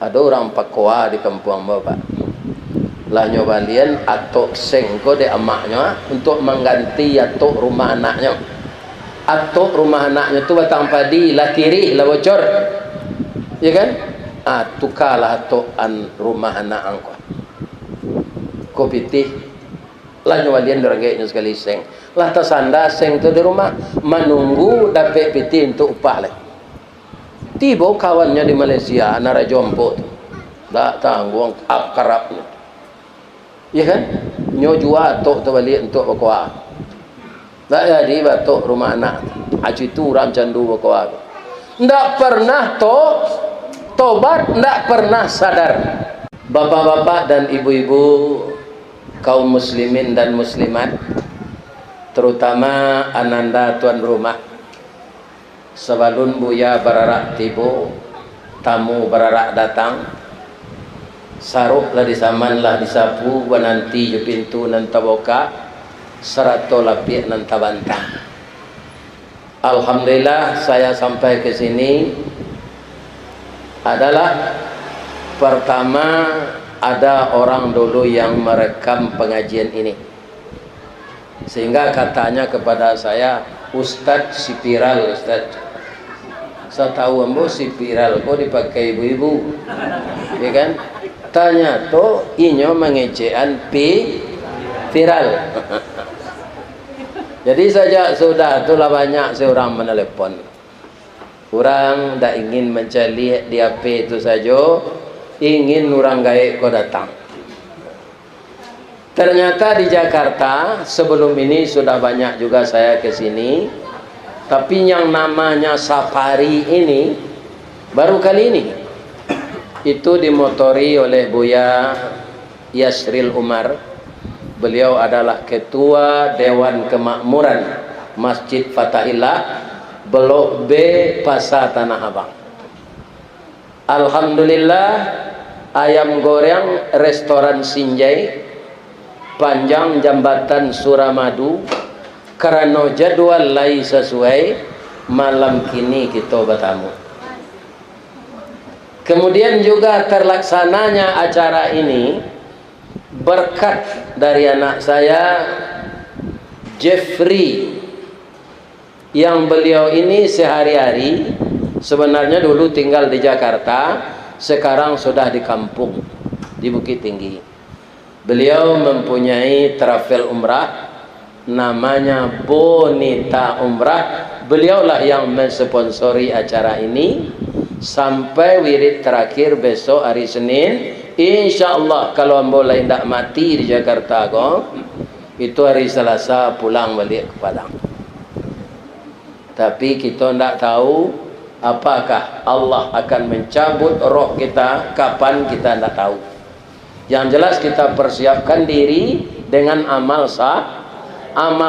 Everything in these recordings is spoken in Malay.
Ada orang pakwa di kampung bapak. Lah nyobalian atok sengko de amaknya untuk mengganti atok rumah anaknya. Atok rumah anaknya tu batang padi lah kiri lah bocor. Ya kan? Tukarlah atok rumah anak angko. Ko pitih lah nyobalian dorang gayanya sekali seng. Lah tasanda seng tu di rumah menunggu dapat pitih untuk upah lah. Tiba kawannya di Malaysia, nara jompo tu. Tak tanggung akarapnya. Ya kan? Nyo jua tok tu balik untuk berkuah. Tak jadi batok rumah anak. Aci tu ram candu berkuah. Tak pernah tobat, tak pernah sadar. Bapak-bapak dan ibu-ibu, kaum muslimin dan muslimat, terutama ananda tuan rumah, sebalun buya bararak tibo, tamu bararak datang, saruplah disamanlah disapu, nanti je pintu nan taboka, serato lapik nan tabantang. Alhamdulillah saya sampai ke sini adalah pertama ada orang dulu yang merekam pengajian ini, sehingga katanya kepada saya, Ustadz si viral, Ustadz. Saya tahu ambo si viral kok dipakai ibu-ibu, ya kan? Tanya to inyo mengecean viral. Jadi saja sudah itulah banyak seorang menelepon. Orang tak ingin mencari di HP itu saja, ingin orang gaib kau datang. Ternyata di Jakarta sebelum ini sudah banyak juga saya ke sini, tapi yang namanya safari ini baru kali ini. Itu dimotori oleh Buya Yasril Umar. Beliau adalah ketua Dewan Kemakmuran Masjid Fatahillah Blok B Pasar Tanah Abang. Alhamdulillah, ayam goreng restoran Sinjai, panjang jambatan Suramadu, karena jadwal lain sesuai, malam kini kita bertamu. Kemudian juga terlaksananya acara ini berkat dari anak saya Jeffrey, yang beliau ini sehari-hari sebenarnya dulu tinggal di Jakarta, sekarang sudah di kampung di Bukit Tinggi. Beliau mempunyai travel umrah namanya Bonita Umrah. Beliaulah yang mensponsori acara ini sampai wirid terakhir besok hari Senin. InsyaAllah kalau ambo lain tak mati di Jakarta itu hari Selasa pulang balik ke Padang. Tapi kita tidak tahu apakah Allah akan mencabut roh kita kapan, kita tidak tahu. Yang jelas kita persiapkan diri dengan amal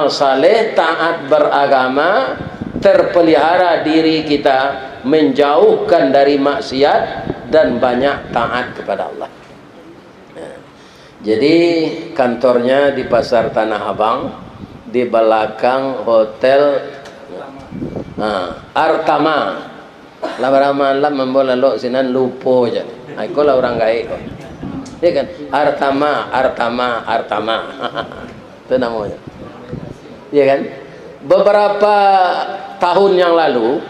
saleh, taat beragama, terpelihara diri kita menjauhkan dari maksiat dan banyak taat kepada Allah. Jadi kantornya di Pasar Tanah Abang, di belakang hotel Artama. Lama-lama membola lo sinan lupo aja. Aku lah orang gaib kok. Ya kan? Artama. Itu namanya. Ya kan? Beberapa tahun yang lalu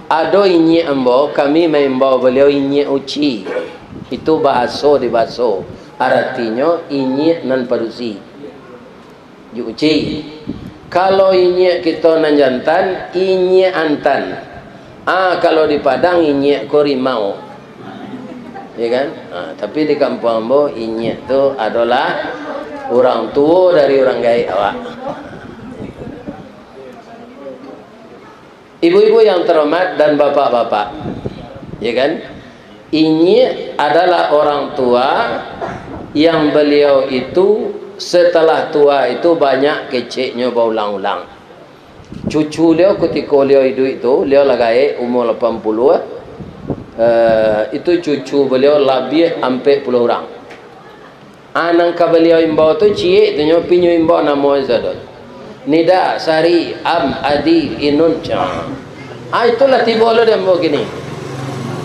ada inyi embo, kami membawa beliau inyi uci. Itu bahaso di bahaso. Artinya inyi nan padusi. Uci. Kalau inyi kita nan jantan, inyi antan. Kalau di Padang inyi korimau. Ya kan? Tapi di kampung ambo inyi itu adalah orang tua dari orang gaib awak. Ibu-ibu yang terhormat dan bapak-bapak, ya kan? Ini adalah orang tua yang beliau itu setelah tua itu banyak keceknya berulang-ulang. Cucu beliau ketika beliau hidup itu, beliau lagi umur 80. Itu cucu beliau lebih hampir 10 orang. Anak beliau imbau tu cie tu nyo pinyo imbau nama zadot. Nida, Sari, Am, Adi, Inun. Itulah tiba lo dia mau gini.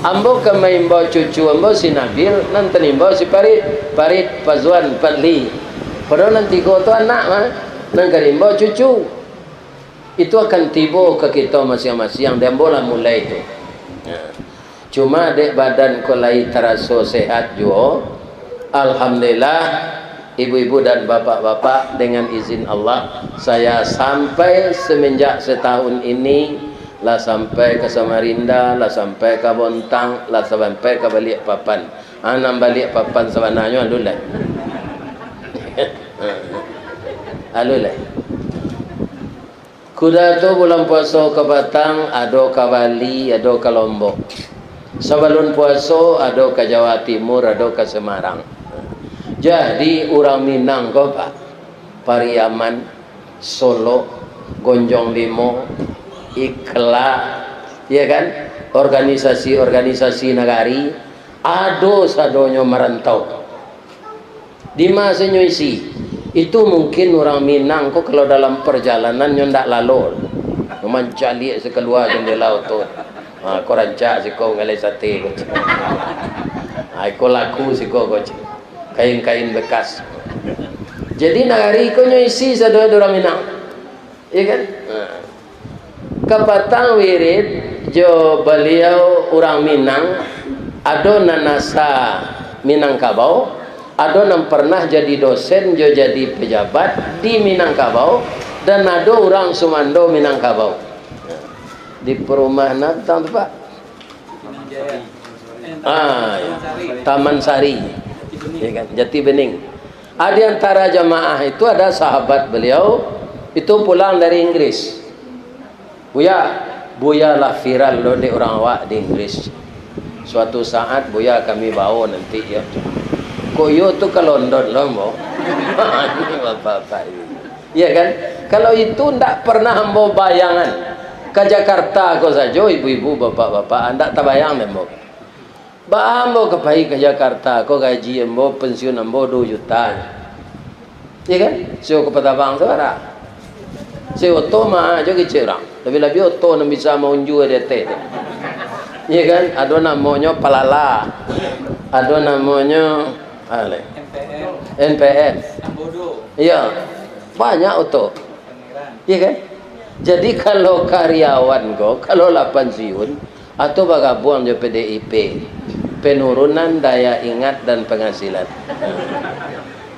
ambo kemai imbo cucu ambo si Nabil nanti imbo si Parit Pazuan Padli padahal nanti kau tu anak mah nanti imbo cucu itu akan tiba ke kita masing-masing dan bola mulai itu cuma dek badan ko lai terasa sehat juga alhamdulillah ibu-ibu dan bapak-bapak dengan izin Allah saya sampai semenjak setahun ini lah sampai ke Samarinda, lah sampai ke Bontang, lah sampai ke Balikpapan. Anam Balikpapan sebenarnya alulai. Alulai. Kuda tu bulan puasa ke Batang, ada ke Bali, ada ke Lombok. Sebelum puasa ada ke Jawa Timur, ada ke Semarang. Jadi orang Minang kau Pak, Pariaman, Solo, Gonjong Limo, Ikla, ya kan? Organisasi-organisasi negari, ado sadonyo merantau. Di masa isi, itu mungkin orang Minang kok kalau dalam perjalanan ndak lalu, mencari sekeluar jendela tu. Kau rancak si kau ngalai sate. Kau laku si kau kain-kain bekas. Jadi negari kau isi sadonyo orang Minang, ya kan? Kapatang wirid jo beliau orang Minang ada nanasa Minangkabau ada yang pernah jadi dosen jo jadi pejabat di Minangkabau dan ada orang Sumando Minangkabau di perumahan apa Pak? Ya. Taman Sari ya kan? Jati Bening. Ada antara jamaah itu ada sahabat beliau itu pulang dari Inggris. Buya lah viral loh di orang awak di Inggris. Suatu saat Buya kami bawa nanti ya. Koyo tu ke London loh mo. Ini bapak-bapak ini. Iya kan? Kalau itu ndak pernah ambo bayangan ke Jakarta kau saja ibu-ibu bapak-bapak ndak terbayang ambo. Ba ambo kepai ke Jakarta kau gaji ambo pensiun ambo 2 juta. Iya kan? So ke Petabang saudara. Si oto mah aja kecil orang. Lebih-lebih oto yang bisa mengunjui dia teh. Iya kan? Ada namanya Palala. Ada namanya NPF. Iya. Banyak oto. Iya kan? Jadi kalau karyawan kok, kalau lah pensiun atau bagabung di PDIP, penurunan daya ingat dan penghasilan.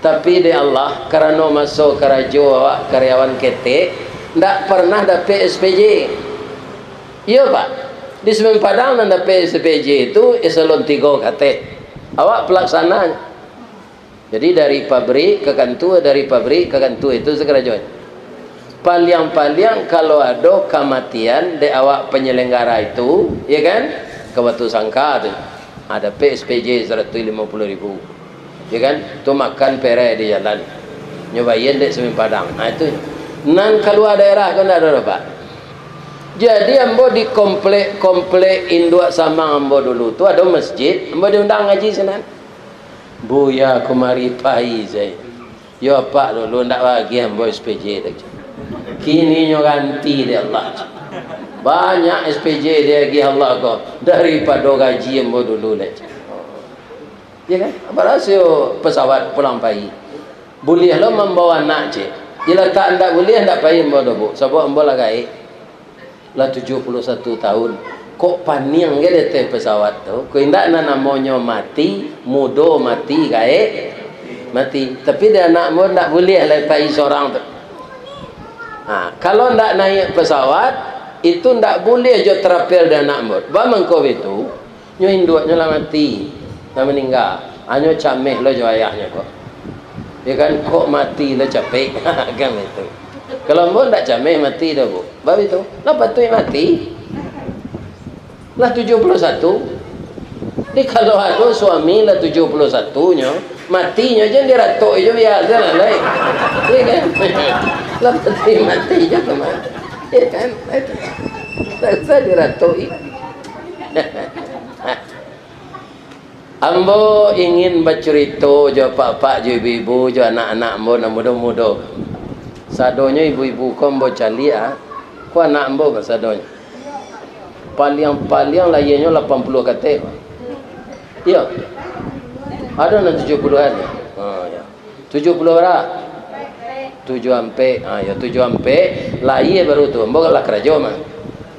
Tapi di Allah karena masuk kerajo karyawan ketek ndak pernah dapat SPJ. Iya Pak. Di Semen Padang ndak dapat SPJ itu eselon 3 kate. Awak pelaksanaan. Jadi dari pabrik ke kantor, dari pabrik ke kantor itu sekerajaan. Paling kalau ada kematian di awak penyelenggara itu, ya kan? Ke Batu Sangka tu ada PSPJ 150.000. Ya kan? Tu makan pere di jalan. Nyobain dek Semen Padang. Itu nang keluar daerah kan ada Pak. Jadi ambo di komplek Induk Samang ambo dulu tu ada masjid, ambo diundang ngaji sana. Buya kumari pai saya. Yo Pak dulu ndak bagi ambo SPJ dak. Kini nyo ganti dia Allah. Banyak SPJ dia gi Allah kok daripada gaji ambo dulu dak. Ya kan? Apa rasio pesawat pulang pagi. Boleh lo membawa anak je. Bila tak ndak boleh ndak payah ambo dah bu. Sebab ambo lah gaib. Lah 71 tahun. Kok paniang ke deteh pesawat tu? Ko indak na namanya mati, mudo mati gaib. Mati. Tapi dia anak ambo ndak boleh lah payah seorang tu. Kalau ndak naik pesawat itu ndak boleh je terapel dia anak ambo. Ba mangko itu nyo induknya lah mati. Dah meninggal. Hanya cameh lo jo ayahnya kok. Ya kan kok mati lo capek kan itu. Kalau mau ndak cameh mati dah bu. Bab itu. Lah patut mati. Lah 71. Ni kalau ada suami lah 71-nya, matinya je dia ratok je biasa lah lain. Ya kan? Lah mati je teman. Ya kan? Tak usah diratoi. Ambo ingin bercerita jo pak-pak jo ibu-ibu jo anak-anak ambo na muda-muda. Sadonya ibu-ibu ko ambo cali ko anak ambo sadonya. paling layarnya 80 kata. Ya. Ada nan 70-an. Ya. 70 berapa? 7 ampe. Ya 7 ampe layar baru tu. Mbok lah kerajo mah.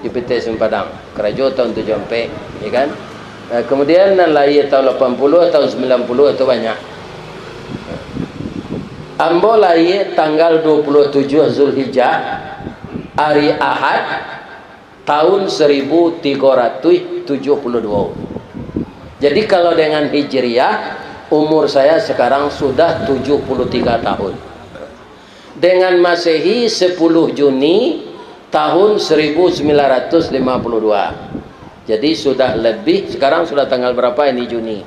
Di PT Sempadang. Kerajo tahun 7 ampe, ya kan? Kemudian nan layar tahun 80, tahun 90 itu banyak. Ambo lahir tanggal 27 Zulhijjah hari Ahad tahun 1372. Jadi kalau dengan Hijriah umur saya sekarang sudah 73 tahun. Dengan Masehi 10 Juni tahun 1952. Jadi sudah lebih, sekarang sudah tanggal berapa ini Juni?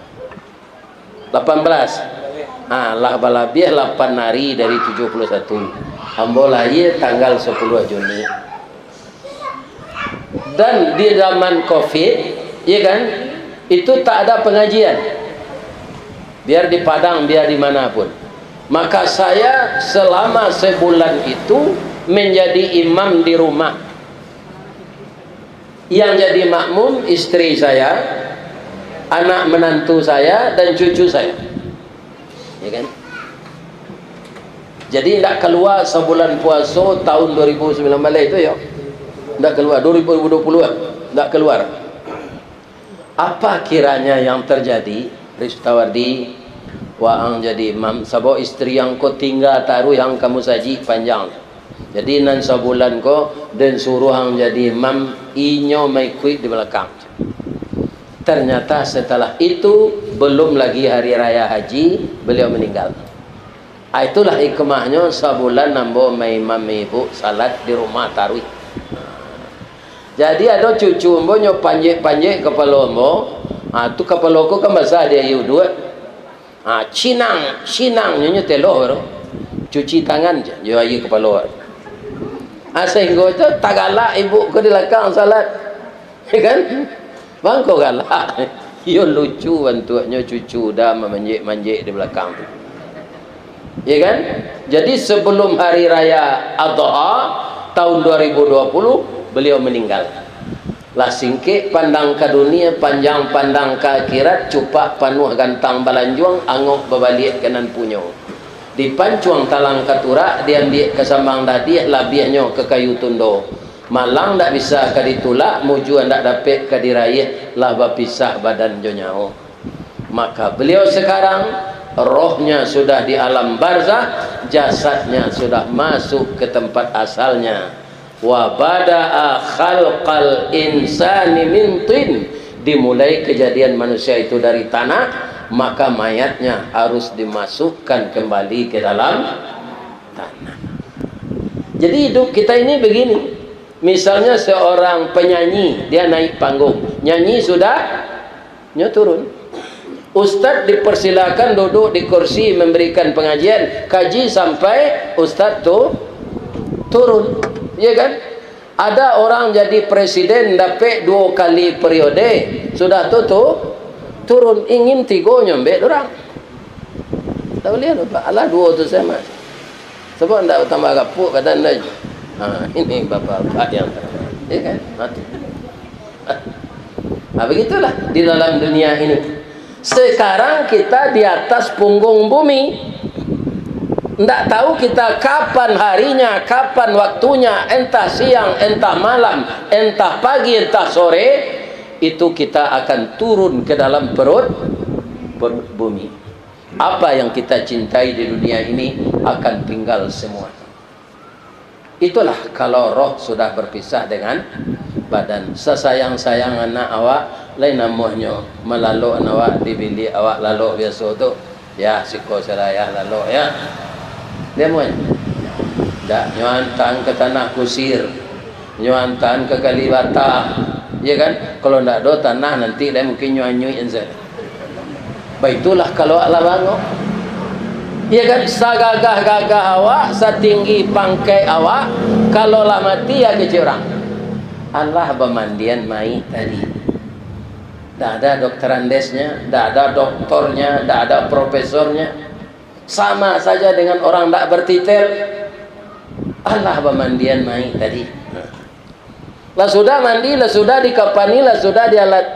18. Lah balabiah 8 hari dari 71. Ambo lahir tanggal 10 Juni. Dan di zaman Covid, ya kan, itu tak ada pengajian. Biar di Padang, biar dimanapun. Maka saya selama sebulan itu menjadi imam di rumah. Yang jadi makmum istri saya, anak menantu saya, dan cucu saya. Ya kan? Jadi tidak keluar sebulan puasa tahun 2019 itu ya. Tidak keluar 2020 tidak keluar. Apa kiranya yang terjadi? Ristawardi waang jadi imam sabo istri yang kau tinggal taruh yang kamu saji panjang. Jadi nan sebulan ko dan suruh hang jadi imam inyo mai kuit di belakang. Ternyata setelah itu belum lagi hari raya haji beliau meninggal. Itulah hikmahnya sebulan nambo mai imam ibu salat di rumah tarawih. Jadi ada cucu ambo nyo panjek kepala ambo. Tu kepala ko kan basah dia yu dua. Cinang nyo telur. Cuci tangan je yo ayu kepala. Sehingga itu tak galak ibu ke di belakang salat. Ya kan? Bang kau galak. Yo lucu bantuannya cucu dah manjek di belakang tu. Ya kan? Jadi sebelum hari raya Adha tahun 2020 beliau meninggal. Lah singkit pandang ke dunia, panjang pandang ke akhirat, cupak panuh gantang balanjuang, angok berbalik kanan punyo. Di pancuang talang katurak, dia ke sambang dadi, labiahnya ke kayu tundo. Malang tak bisa ke ditulak, mujuan tak dapat ke diraih, lah berpisah badan jonyao. Maka beliau sekarang rohnya sudah di alam barzah, jasadnya sudah masuk ke tempat asalnya. Wa bada'a khalqal insani min tin, dimulai kejadian manusia itu dari tanah, maka mayatnya harus dimasukkan kembali ke dalam tanah. Jadi hidup kita ini begini. Misalnya seorang penyanyi, dia naik panggung, nyanyi sudah, nya turun. Ustadz dipersilakan duduk di kursi memberikan pengajian, kaji sampai ustadz tu turun. Ya kan? Ada orang jadi presiden dapat 2 kali periode, sudah tutup turun, ingin 3 nyambe orang. Tak boleh apa? Alah 2 tu saya mas. Sebab tak tambah kapuk kata anda. Ini bapak-bapak yang ya kan? Mati. Begitulah di dalam dunia ini. Sekarang kita di atas punggung bumi. Tidak tahu kita kapan harinya, kapan waktunya, entah siang, entah malam, entah pagi, entah sore, itu kita akan turun ke dalam perut bumi. Apa yang kita cintai di dunia ini akan tinggal semua. Itulah kalau roh sudah berpisah dengan badan. Sesayang-sayang anak awak, lain namanya melalui anak awak di bilik awak lalu biasa tu. Ya, siko seraya lalu ya. Dia mau tak nyuantan ke tanah kusir, nyuantan ke Kalibata, ya kan? Kalau tak ada tanah nanti dia mungkin nyuan-nyuin saja. Baitulah kalau Allah bangun, ya kan? Sagagah-gagah awak, setinggi pangkai awak, kalau lah mati ya kecurang. Allah bermandian mai tadi. Tak ada dokter andesnya, tak ada doktornya, tak ada profesornya. Sama saja dengan orang tak bertitel. Allah bermandian mai tadi. Lah sudah mandi, lah sudah dikapani, lah sudah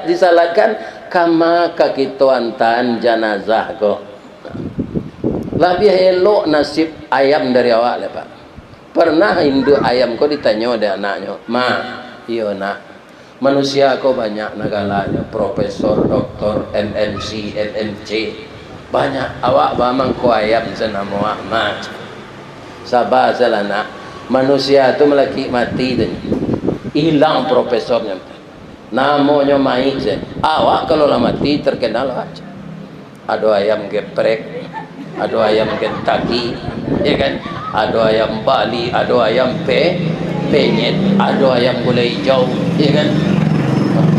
disalatkan, kama kakituantan jenazah kok. Lebih elok nasib ayam dari awak lah Pak. Pernah induk ayam kok ditanya oleh anaknya, ma, iya nak, manusia kok banyak nagalanya, profesor, doktor, MNC, MNC, banyak. Awak bamang ko ayam senama Ahmad. Sabar salah nak, manusia tu melaki mati dan hilang profesornya, namanya maik saya. Awak kalau lah mati terkenal aja. Ada ayam geprek, ada ayam Kentucky, ya kan? Ada ayam Bali, ada ayam penyet, ada ayam gulai hijau, ya kan?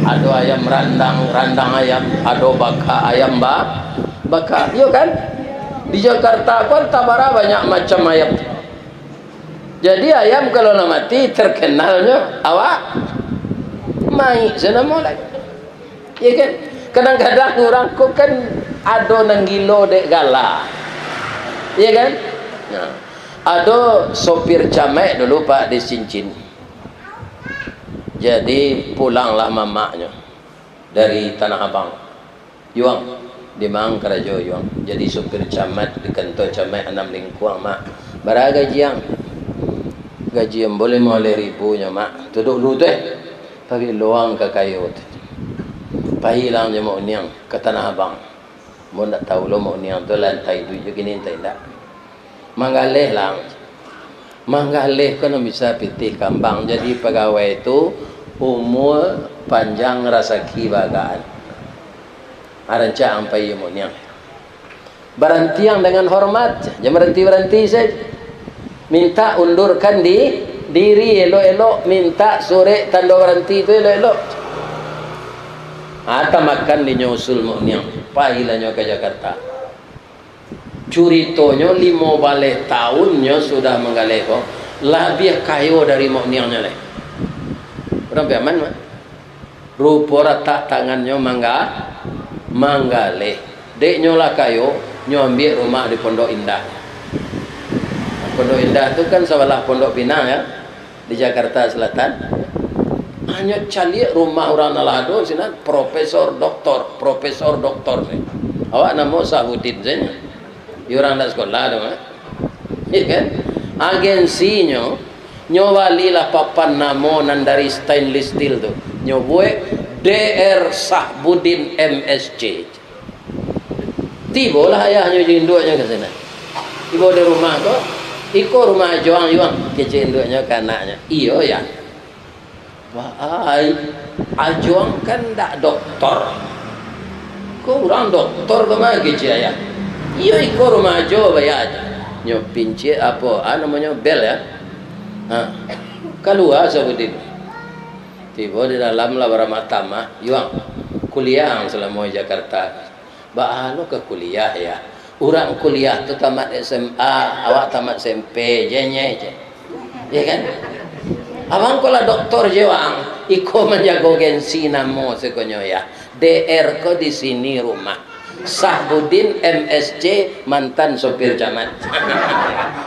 Ada ayam randang ayam, ada baka ayam baka, ya kan? Di Jakarta pun tabara banyak macam ayam. Jadi ayam kalau nak mati terkenalnya awak maik senamo lagi. Ya kan? Kadang-kadang orang kok kan ada nang gilo dek gala. Ya kan? Nah, ada sopir camek dulu Pak di Cincin. Jadi pulanglah mamaknya dari Tanah Abang. Yuang di Mangkarajo Yuang. Jadi sopir camat di kantor camat 6 lingkuang mak. Baraga jiang. Gaji yang boleh moleh ribunya mak, duduk dulu teh bagi luang ke kayu pahilang je mau niang ke Tanah Abang. Mau nak tahu lo mau niang tu lantai 7 gini tak tak manggaleh lang, manggaleh kan bisa pitih kambang. Jadi pegawai itu umur panjang rasaki bagaan aranca ampai mau niang berantiang dengan hormat, jangan berhenti saja. Minta undurkan diri elok-elok, minta sore tanda berhenti itu elok-elok. Ata makan di nyusul mu'niang pahilanya ke Jakarta. Curitonya 15 tahunnya sudah menggaleko, lebih kayo dari mu'niangnya leh. Orang biaman mah. Rupa rata tangannya manggaleh. Dek nyola kayo, nyambil rumah di Pondok Indah. Pondok Indah itu kan sebelah Pondok Pinang ya, di Jakarta Selatan. Hanya cari rumah orang nalado sini profesor doktor. Awak nama Sahudin saja. Orang dah sekolah dong, ya kan? Agensinya nyowalilah papan namo nan dari stainless steel tu. Nyobuat DR Sahbudin MSC. Tibalah ayahnya jinduknya ke sana. Tiba di rumah tu. Iko rumah Ajuang kecil induknya ke anaknya. Iyo ya. Wahai Ajuang kan tak doktor. Kau orang doktor kemana kecil ya? Iyo iko rumah Ajuang bayar aja. Nyopinci apa? Namanya bel ya. Keluar sebut itu. Tiba di dalam lah beramah-tamah. Yuang kuliah selama di Jakarta. Bahalo ke kuliah ya. Orang kuliah tu tamat SMA, awak tamat SMP, jenye je. Ya kan? Abang kalau doktor je wang, iko menjago gensi namo sekonyo ya. DR ko di sini rumah. Sahbudin MSC mantan sopir camat.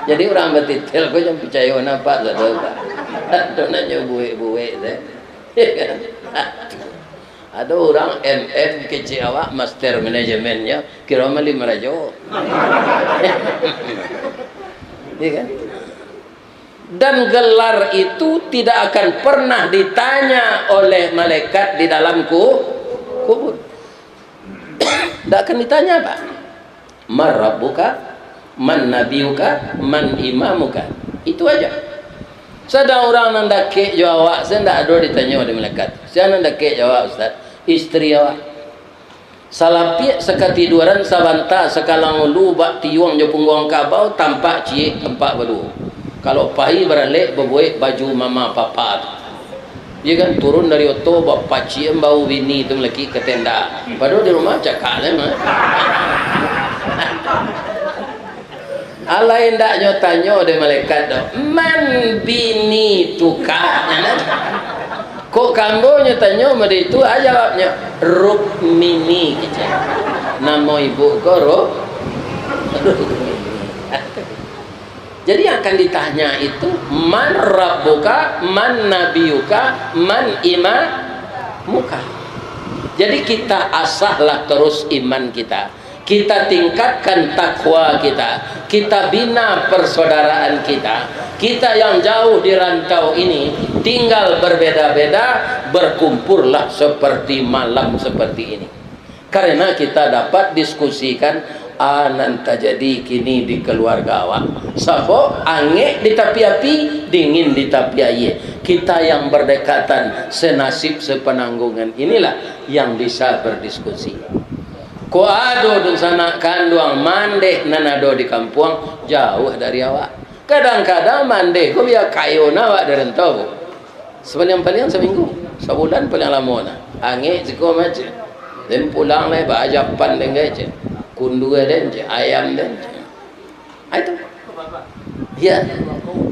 Jadi orang betitel ko jangan percaya napa satu pak. Ada nanya buwe deh. Ya kan? Ada orang MM kecil awak master manajemennya kira mali merajo. Iya kan? Dan gelar itu tidak akan pernah ditanya oleh malaikat di dalam kubur. Tidak akan ditanya Pak. Man rabbuka, man nabiyuka, man imamuka. Itu aja. Sedang orang nandake jawab, saya tidak ada ditanya oleh malaikat. Saya nandake jawab Ustaz, istri awak. Salapi sekatiduran sabanta sekalang ulu bak tiuang jo punggung kabau tampak cie tempat berdua. Kalau pahi beralek berbuat baju mama papa tu. Dia kan turun dari oto bapak cie bau bini tu lagi ke tenda. Padahal di rumah cakap lah mah. Allah hendaknya tanya oleh malaikat dah, man bini tukanya. Kok kambonya tanya pada itu jawabnya Rukmini gitu. Nama ibu kau Rukmini. Jadi yang akan ditanya itu man rabbuka, man nabiyuka, man imamuka. Jadi kita asahlah terus iman kita. Kita tingkatkan takwa kita. Kita bina persaudaraan kita. Kita yang jauh di rantau ini tinggal berbeda-beda, berkumpullah seperti malam seperti ini. Karena kita dapat diskusikan nanti jadi kini di keluarga awak. Sabo angin di tapi api, dingin di tapi air. Kita yang berdekatan, senasib sepenanggungan inilah yang bisa berdiskusi. Ko ado dun sana kanduang mandeh nanado di kampung jauh dari awak. Kadang-kadang mandeh ko biar kayo nawak dari rentau. Sepaling-paling seminggu, sebulan paling lama na. Angin siko macam. Dan pulang lah bajapan dengan je. Kundu dan je, ayam dan je. Itu. Ya.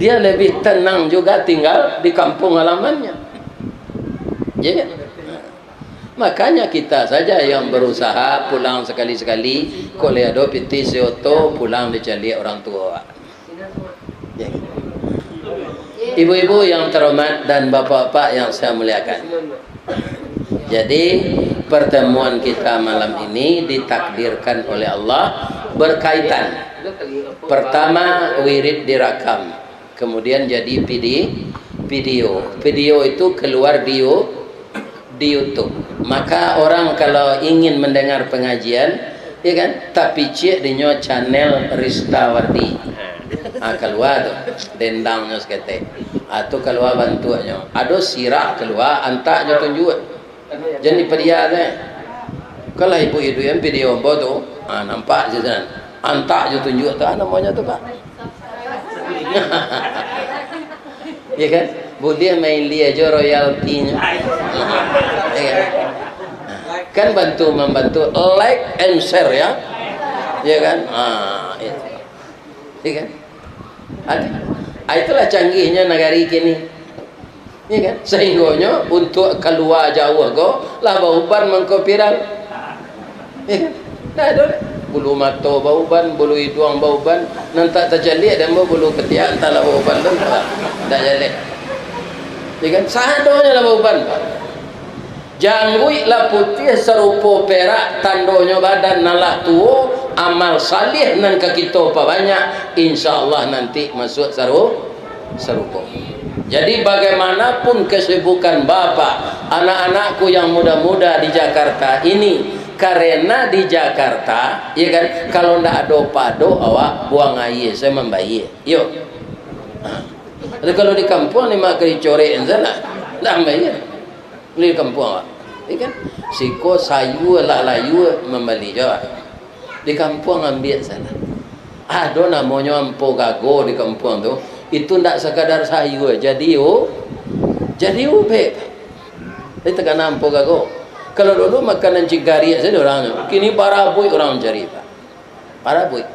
Dia lebih tenang juga tinggal di kampung halamannya. Ya kan? Makanya kita saja yang berusaha pulang sekali-sekali, kalau ada piti seoto pulang dicari orang tua. Ya. Ibu-ibu yang terhormat dan bapak-bapak yang saya muliakan. Jadi pertemuan kita malam ini ditakdirkan oleh Allah berkaitan. Pertama wirid direkam, kemudian jadi video. Video itu keluar di YouTube. Maka orang kalau ingin mendengar pengajian, ya kan, tapi cek di channel Ristawarti. Keluar tu dendangnya sekete. Atau keluar bantuannya. Ada sirah keluar antaknya tunjuk. Jadi pedia deh. Kalau ibu-ibu yang video bodoh, nampak je kan. Antak je tunjuk tu namanya tu Pak. Ya kan? Boleh main dia je royaltinya. Ya kan? Kan membantu like and share ya. Ya kan? Itu. Ya kan? Itulah canggihnya negari kini. Ya kan? Sehingganya untuk keluar jauh go lah bauban mengkopiral. Ya kan? Dah ada bulu mata bauban, bulu hidung bauban, nanti terjadi dan bulu ketiak entahlah bauban tu dah jadi. Ya kan? Sadonya lah bauban. Janggui lah putih serupa perak, tandonya badan nalah tua, amal salih nan ke kita apa banyak, insyaallah nanti masuk serupa. Jadi bagaimanapun kesibukan bapak, anak-anakku yang muda-muda di Jakarta ini, karena di Jakarta, ya kan, kalau ndak ada pado awak buang air, saya membayar. Yuk. Jadi kalau di kampung ni mak kali corek sana, ndak bayar. Di kampung awak, ya kan? Siko sayu lah layu membeli jawab. Di kampung ambil sana. Ada namanya ampo gago di kampung tu. Itu tidak sekadar sayur, jadi ube. Itu kan nampak gago. Kalau dulu makanan cigari saja orangnya. Kini para boy orang cari Pak. Para boy.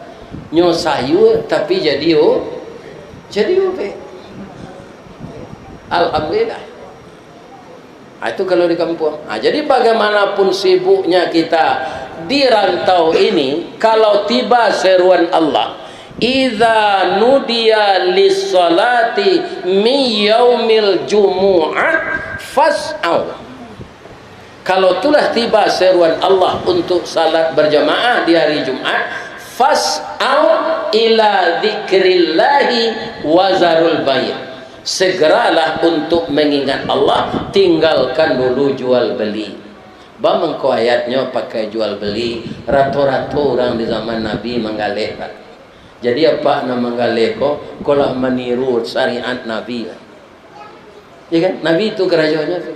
Nyo sayur tapi jadi ube. Alhamdulillah. Itu kalau di kampung. Jadi bagaimanapun sibuknya kita di rantau ini, kalau tiba seruan Allah, idza nudiya lis-salati min yaumil jumu'ah fas'au. Kalau telah tiba seruan Allah untuk salat berjamaah di hari Jumat, fas'au ila dzikrillahi wa zarul bai'. Segeralah untuk mengingat Allah, tinggalkan dulu jual beli. Bamengko ayatnya pakai jual beli, rato-rato orang di zaman Nabi menggalih Pak. Jadi apa nama galeko kalau meniru syariat Nabi kan? Ya kan? Nabi itu kerajaannya tu.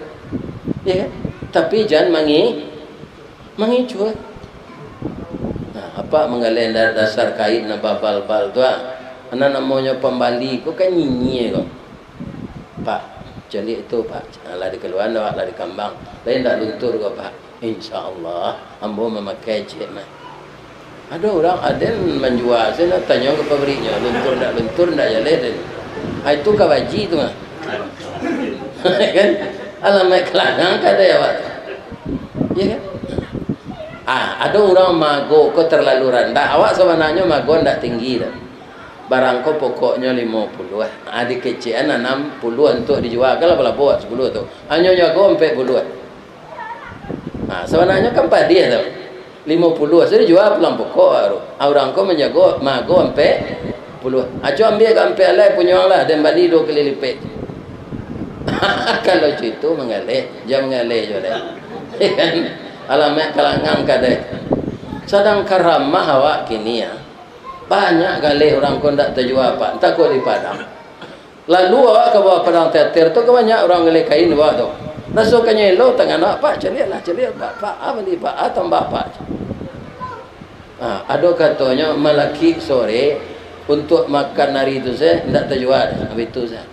Ya kan? Tapi jangan mengicuat. Apa menggalih dasar kait na babal-bal tu ana namanya pembali ko kan nyinyi ko. Pak, jadi itu Pak, lah di keluar lah di kambang. Lain tak luntur ko Pak. Insyaallah ambo memakai cek mah. Ada orang ada menjual, saya nak tanya ke pabriknya, luntur tak jalan. Itu kawaji tu mah. Kan? Alamat kelanang kada ya Pak. Ya kan? Ada orang mago kau terlalu rendah. Awak sebenarnya mago ndak tinggi dah. barang kau pokoknya 50 adik kecian 60 untuk dijual kalau pula buat 10 tu hanya jago 40 sebenarnya kan padi tu 50 saya dijual pulang pokok baru orang kau menjago mago 40 acu ambil ke ambil alai punya lah dan balik 2 kali lipat kalau itu mengalir jam mengalir je dah kan alamat kalangan kadai sedang karamah awak kini ya banyak kali orang kau tak terjual apa entah kau di Padang lalu awak ke bawah Padang teater tu kebanyak orang gelai kain awak tu rasukanya elok tangan awak pak celiat pak apa ni pak tambah pak ada katanya malaki sore untuk makan hari itu saya tidak terjual habis itu saya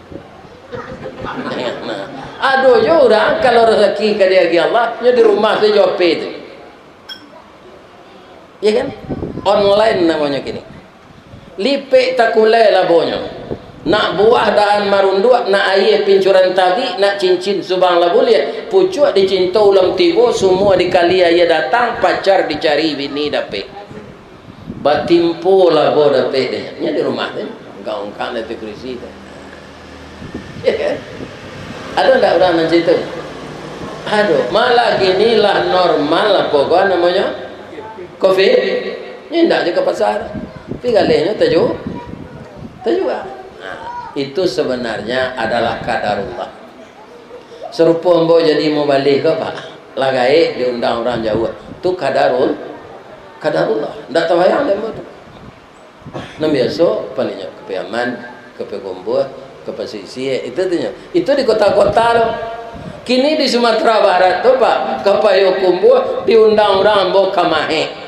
aduh je orang kalau rezeki ke dia Allah dia di rumah saya jawab itu ya kan online namanya kini lipik takulai labonya nak buah daan marunduk nak air pincuran tabi nak cincin subang labulia pucuk dicinta ulam tibo semua dikali ayah datang pacar dicari bini dapet batimpo labo dapet dia ni di rumah dia engkau nanti krisi dia ya kan ada tak orang macam itu aduh malah ginilah normal lah pokok namanya COVID ni tak je ke pasar tapi galihnya terjual itu sebenarnya adalah kadarullah serupa mbok jadi mau balik ke pak lagai diundang orang Jawa tu kadarullah tak tahu yang lembut nam biasa palingnya ke Piaman ke Pegombor ke Pasisi itu di kota-kota loh kini di Sumatera Barat tu pak ke Payakumbuh diundang orang mbok kamahe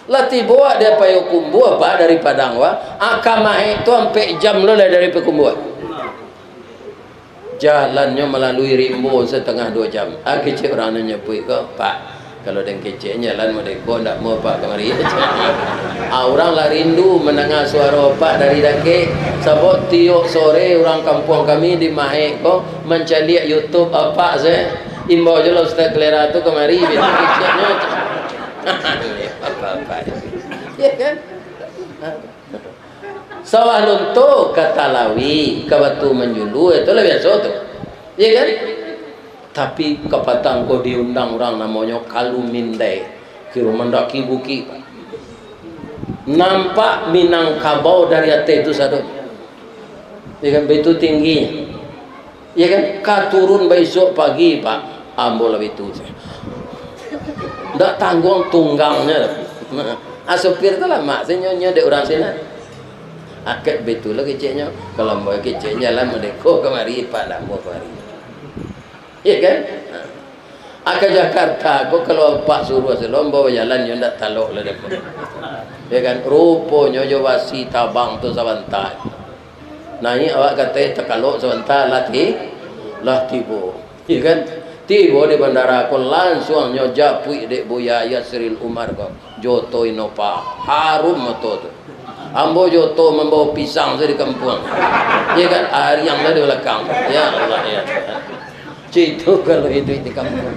lati bawa dia Payakumbuh apa dari Padang akamahe tu sampai jam lo lah dari Payakumbuh jalannya melalui Rimbo setengah 2 jam kecil orang nyepui ke pak kalau dan kecil jalan mereka tak mau pak kemari orang lah rindu mendengar suara pak dari dake sebab tiok sore orang kampung kami di Mahek kok mencari YouTube apa saya imbau je lah Ustaz Kelera tu kemari bila kecilnya apa-apa ya kan sawah luntuk kata lawi kabatu menjulu itu lah biasa tu ya kan tapi kepatang kau diundang orang namanya Kalumindai kira mendaki buki nampak Minangkabau dari atas itu satu ya kan begitu tingginya ya kan katurun besok pagi pak ambo lebih itu tak tanggung tunggangnya supir tu lah mak saya nyonya dek orang sini akad betul lah kecilnya kalau mau kecilnya lah merdeka kemari pak tak mau kemari ya kan ke Jakarta aku kalau pak suruh selom bawa jalan yang tak talok lah depan ya kan rupanya jawasi tabang tu sebentar nanya awak kata terkalok sebentar latih tibo ya kan tiba di bandara aku langsung nyojapui dek Buya Yasril Umar kau joto inopa harum moto tu ambo joto membawa pisang saya di kampung ya kan hari yang dari belakang ya Allah ya itu kalau itu di kampung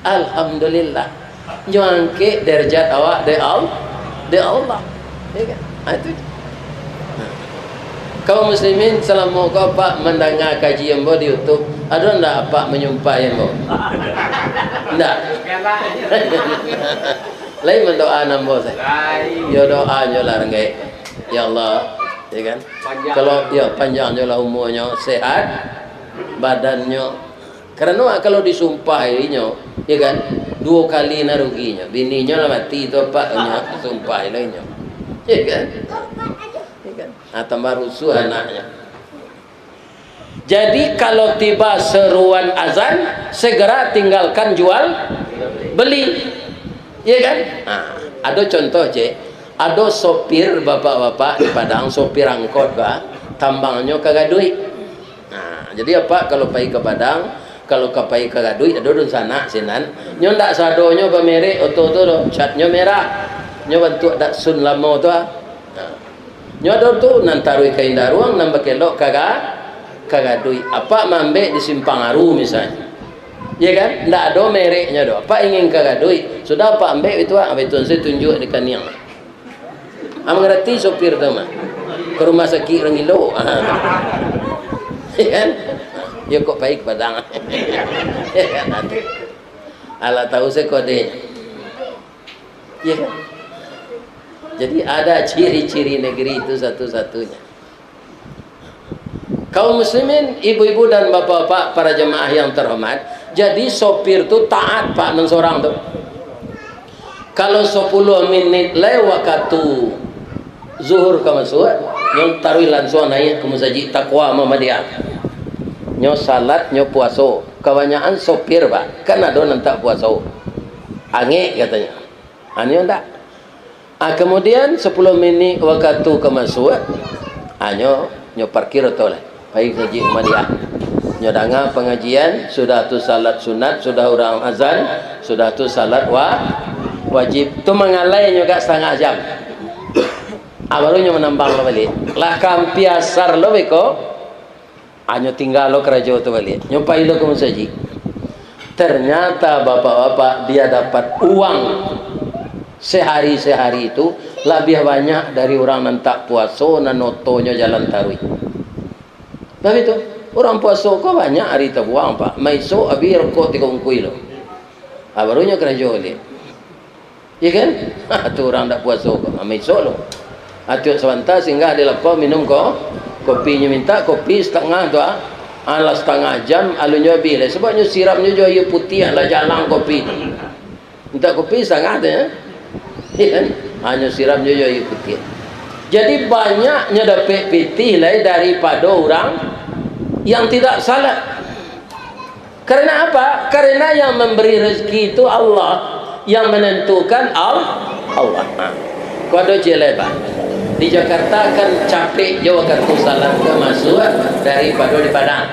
alhamdulillah nyangke derajat awak de Allah ya kan itu kaum muslimin selama kau pak mendengar kajian bo di YouTube ada ndak apa menyumpah yang bo ndak lain mendoa nambo saya yo doa yo lah rengai ya Allah ya kan kalau ya panjang je lah umurnya sehat badannya karena kalau disumpahinya ya kan 2 kali naruginya bininya lah mati tu paknya sumpah lainnya ya kan tambah rusuh anaknya. Jadi kalau tiba seruan azan segera tinggalkan jual beli ya kan ada contoh ada sopir bapak-bapak di Padang sopir angkot tambangnya kagak duit jadi apa kalau pergi ke Padang kalau pergi kagak duit ada di sana sinan nyo ndak sadonya bermerek oto catnya merah nyo bentuk dak sun lama tu nyodor tu nantarui kain daruang nambah kelok kagak duit apa mambek di Simpang Aru misalnya ya kan ndak ada mereknya do apa ingin kagak duit sudah apa ambek itu saya tunjuk di kaniang mengerti sopir tu mah ke rumah sakit orang gilo. Kan? Ya kok baik padang. Alah tahu saya kode. Ya kan? Jadi ada ciri-ciri negeri itu satu-satunya. Kaum muslimin, ibu-ibu dan bapak-bapak, para jemaah yang terhormat, jadi sopir tu taat pak nan seorang tu. Kalau 10 menit lewat waktu zuhur ke masuk, yang taruh langsung naik ke masjid takwa Muhammadiyah. Nyo salat, nyo puasa. Kebanyakan sopir pak, kan ada yang tak puasa. Angin katanya. Anyo tak. Kemudian 10 menit waktu ke masuk, nyo parkir tu lah. Baik masjid Muhammadiyah. Nyo dengar pengajian, sudah tu salat sunat, sudah orang azan, sudah tu salat wajib. Tu mengalai nyo gak setengah jam. Baru nyo menambang lo balik. Lah kampiasar lo beko. Nyo tinggal lo kerja tu balik. Nyo pai lo ke masjid. Ternyata bapak-bapak dia dapat uang sehari-sehari itu lebih banyak dari orang yang tak puasa dan notonya jalan tarawih. Tapi itu orang puasa kok banyak hari terbuang pak. Maiso abi rokok 3 kilo. Barunya kerja oleh. Ya kan? Tu orang tak puasa kok. Maiso lo. Atiuk sebentar sehingga dia lepas minum kopinya minta kopi setengah tu ala setengah jam alunya bila sebabnya siramnya jo air putih ala jalan kopi. Minta kopi setengah tu ya. Ya kan? Hanya siramnya jo air putih. Jadi banyaknya dapat pitih lah daripada orang yang tidak salat. Karena apa? Karena yang memberi rezeki itu Allah, yang menentukan Allah. Kau ada jelebat di Jakarta kan capek jauh kartu salat ke masuk daripada di Padang.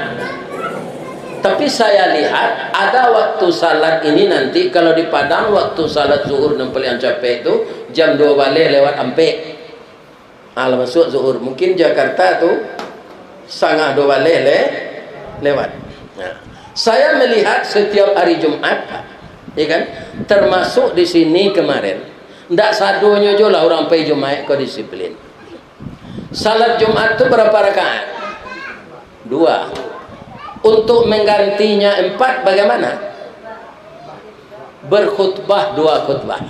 Tapi saya lihat ada waktu salat ini nanti kalau di Padang waktu salat zuhur dan paling capek itu jam 2 balik lewat ampe. Masuk zuhur. Mungkin Jakarta tu setengah 2 balik lewat. Nah, saya melihat setiap hari Jumat, ya kan? Termasuk di sini kemarin. Ndak sadonya jo lah orang pergi Jumat kau disiplin. Salat Jumat tu berapa rakaat? 2. Untuk menggantinya 4 bagaimana? Berkhutbah 2 khutbah.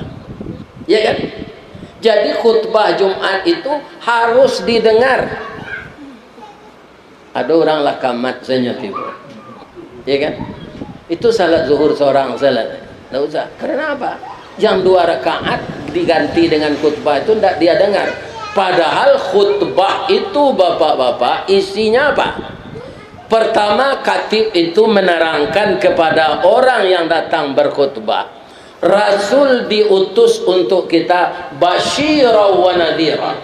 Ya kan? Jadi khutbah Jumat itu harus didengar. Ada orang lah kamat tiba. Ya kan? Itu salat zuhur seorang salat. Tak usah. Karena apa? Yang 2 rakaat diganti dengan khutbah itu tidak dia dengar. Padahal khutbah itu bapak-bapak isinya apa? Pertama, khatib itu menerangkan kepada orang yang datang berkhutbah. Rasul diutus untuk kita basyira wa nadhira.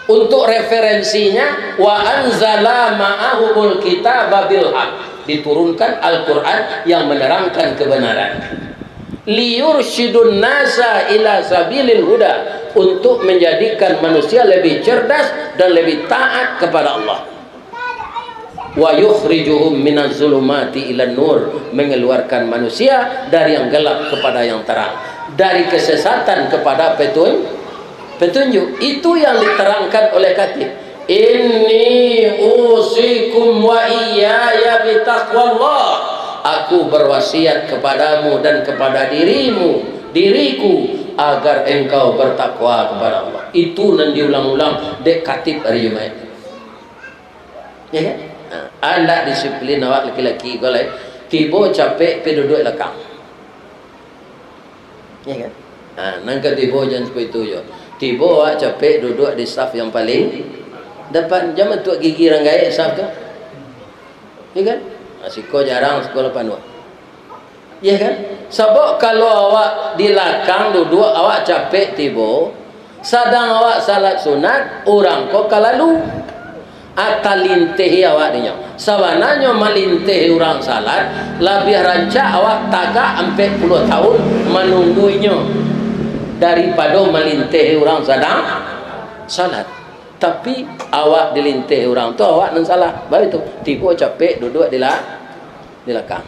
Untuk referensinya wa anzala ma'ahul kitaba bil haq, diturunkan Al-Qur'an yang menerangkan kebenaran. Liyursyidun nasa ila sabilil huda, untuk menjadikan manusia lebih cerdas dan lebih taat kepada Allah. Wa yukhrijuhum minaz zulumati ilan nur, mengeluarkan manusia dari yang gelap kepada yang terang, dari kesesatan kepada petunjuk. Itu yang diterangkan oleh khatib. Inni usikum wa iyaya bitaqwallah, aku berwasiat kepadamu dan kepada diriku agar engkau bertakwa kepada Allah. Itu yang diulang-ulang dek khatib hari Jumat. Ya kan? Anda disiplin awak laki-laki kalau tiba capek pergi duduk belakang. Ya kan? Nangka tiba jangan seperti itu je. Tiba awak capek duduk di saf yang paling depan. Jangan tuak gigi ranggai saf tu. Ya kan? Siko jarang sekolah panua. Ya kan? Sebab kalau awak di belakang duduk awak capek tiba, sedang awak salat sunat, orang kok kalalu atalintih awak dinya. Sawananya malintih orang salat, lebih rancak awak tagak 40 tahun menunggunya daripada malintih orang sedang salat. Tapi awak dilintih orang tu awak nan salah. Baru tu tiba capek duduk di belakang.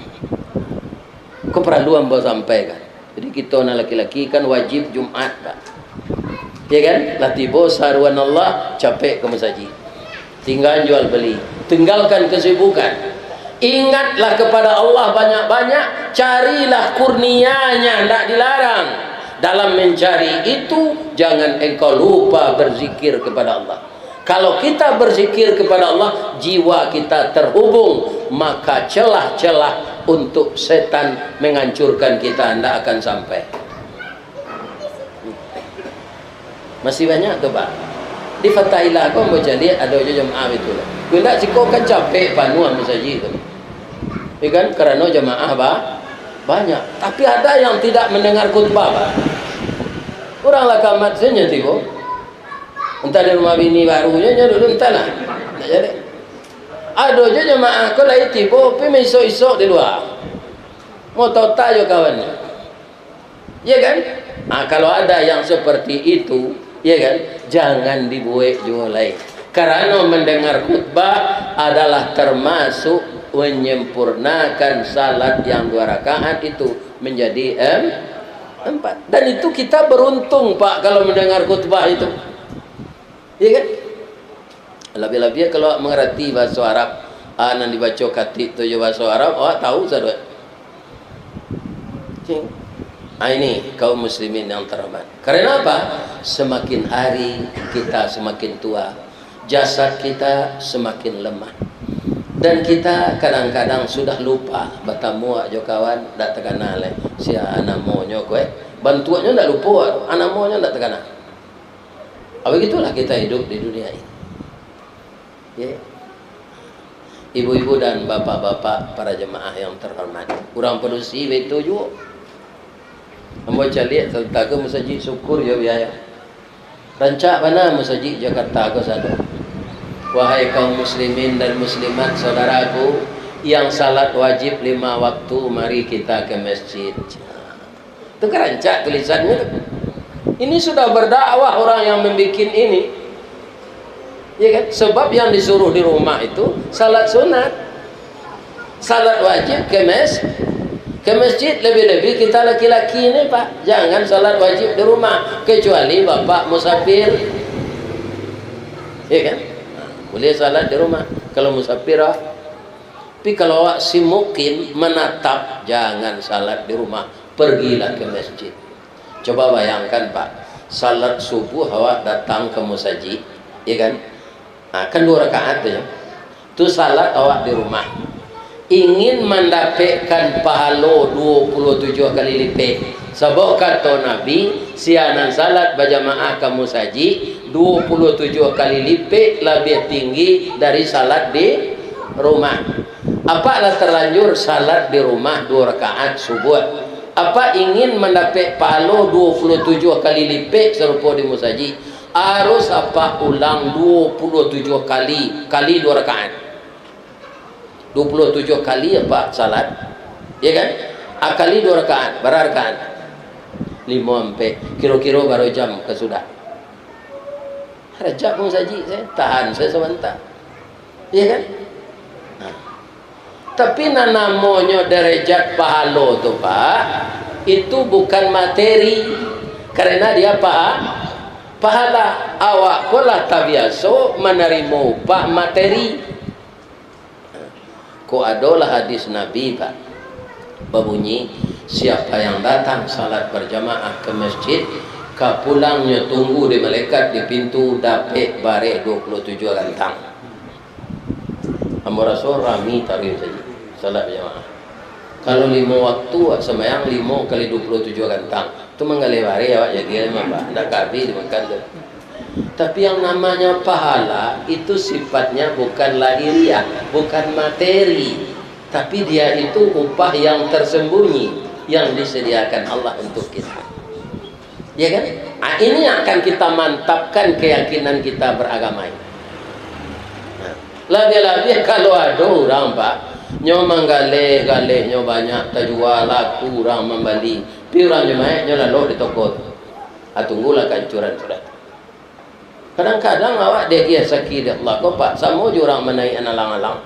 Keperluan bawa sampaikan. Jadi kita nak laki-laki kan wajib Jumat, Pak. Ya kan? Lah tiba saruan Allah, capek ke masjid. Tinggal jual beli. Tinggalkan kesibukan. Ingatlah kepada Allah banyak-banyak. Carilah kurnianya, tidak dilarang. Dalam mencari itu, jangan engkau lupa berzikir kepada Allah. Kalau kita berzikir kepada Allah, jiwa kita terhubung, maka celah-celah untuk setan menghancurkan kita tidak akan sampai. Masih banyak tu Pak. Di Fatailah kau baca lihat ada jemaah itu lah. Bila cikgu kan capek panuan masjid itu. Kan kerana jemaah banyak. Tapi ada yang tidak mendengar khutbah Pak. Oranglah kamat saja tiba. Entah di rumah bini barunya dulu entahlah. Tak jadi. Ada je jemaah kau lain tiba, pergi esok-esok di luar. Mau tahu tak je kawannya. Ya kan? Kalau ada yang seperti itu, ya kan, jangan dibuat juga lain. Karena mendengar khutbah adalah termasuk menyempurnakan salat yang 2 rakaat itu menjadi 4. Dan itu kita beruntung Pak kalau mendengar khutbah itu. Ya kan? Lebih-lebih kalau mengerti bahasa Arab, nan dibaca khatib tu je bahasa Arab, awak tahu sahaja. Ini kaum muslimin yang terhormat. Karena apa? Semakin hari kita semakin tua, jasad kita semakin lemah. Dan kita kadang-kadang sudah lupa bertemu aja kawan, tak terkenal si anak monyo kowe. Bantuannya tak lupa, anak monyo tak terkenal. Begitulah kita hidup di dunia ini. Ya. Ibu-ibu dan bapak-bapak para jemaah yang terhormat, kurang produksi itu juga. Ambo cari serta ke masjid syukur ya biaya. Rancak mana masjid Jakarta ke sana. Wahai kaum muslimin dan muslimat saudaraku yang salat wajib 5 waktu, mari kita ke masjid. Itu kerancak tulisannya. Ini sudah berdakwah orang yang membuat ini. Ya kan? Sebab yang disuruh di rumah itu salat sunat. Salat wajib ke masjid. Lebih-lebih kita laki-laki ini Pak, jangan salat wajib di rumah kecuali bapak musafir. Ya kan? Boleh salat di rumah kalau musafir. Tapi kalau awak si mukim menatap, jangan salat di rumah, pergilah ke masjid. Coba bayangkan Pak, salat subuh awak datang ke masjid, ya kan? Kan 2 rakaat tu. Tu salat awak di rumah. Ingin mendapatkan pahala 27 kali lipat. Sebab kata Nabi, sianan salat berjamaah ke masjid 27 kali lipat lebih tinggi dari salat di rumah. Apalah terlanjur salat di rumah 2 rakaat subuh. Apa ingin mendapat pahala 27 kali lipat serupa di masjid, harus apa ulang 27 kali 2 rakaat. 27 kali apa salat, ya kan? Kali 2 rakaat, berapa rakaat? 5 sampai kira-kira baru jam ke sudah. Rajab pun saji saya tahan saya sebentar, ya kan? Tapi namanya derajat pahala tu Pak, itu bukan materi, karena dia pahala. Awak kolah tak biasa menerima upah materi. Kok adalah hadis Nabi Pak, berbunyi siapa yang datang salat berjamaah ke masjid, kapulangnya tunggu di malaikat di pintu dapat bareh 27 gantang. Ambo Rasul rami tarim saja salat berjamaah. Kalau 5 waktu sembahyang 5 kali 27 gantang, itu menggali bareh awak jadi memang ndak kabi dimakan tu. Tapi yang namanya pahala itu sifatnya bukan lahiriah, bukan materi, tapi dia itu upah yang tersembunyi yang disediakan Allah untuk kita. Ya kan? Ini akan kita mantapkan keyakinan kita beragama ini. Lebih-lebih kalau ada orang Pak, nyo menggalih-galih nyo banyak terjual laku orang membeli, pi orang jemaah nyo lalu di toko. Tunggulah kancuran sudah. Kadang-kadang awak dia sakit Allah kau Pak, sama je orang menaik alang-alang.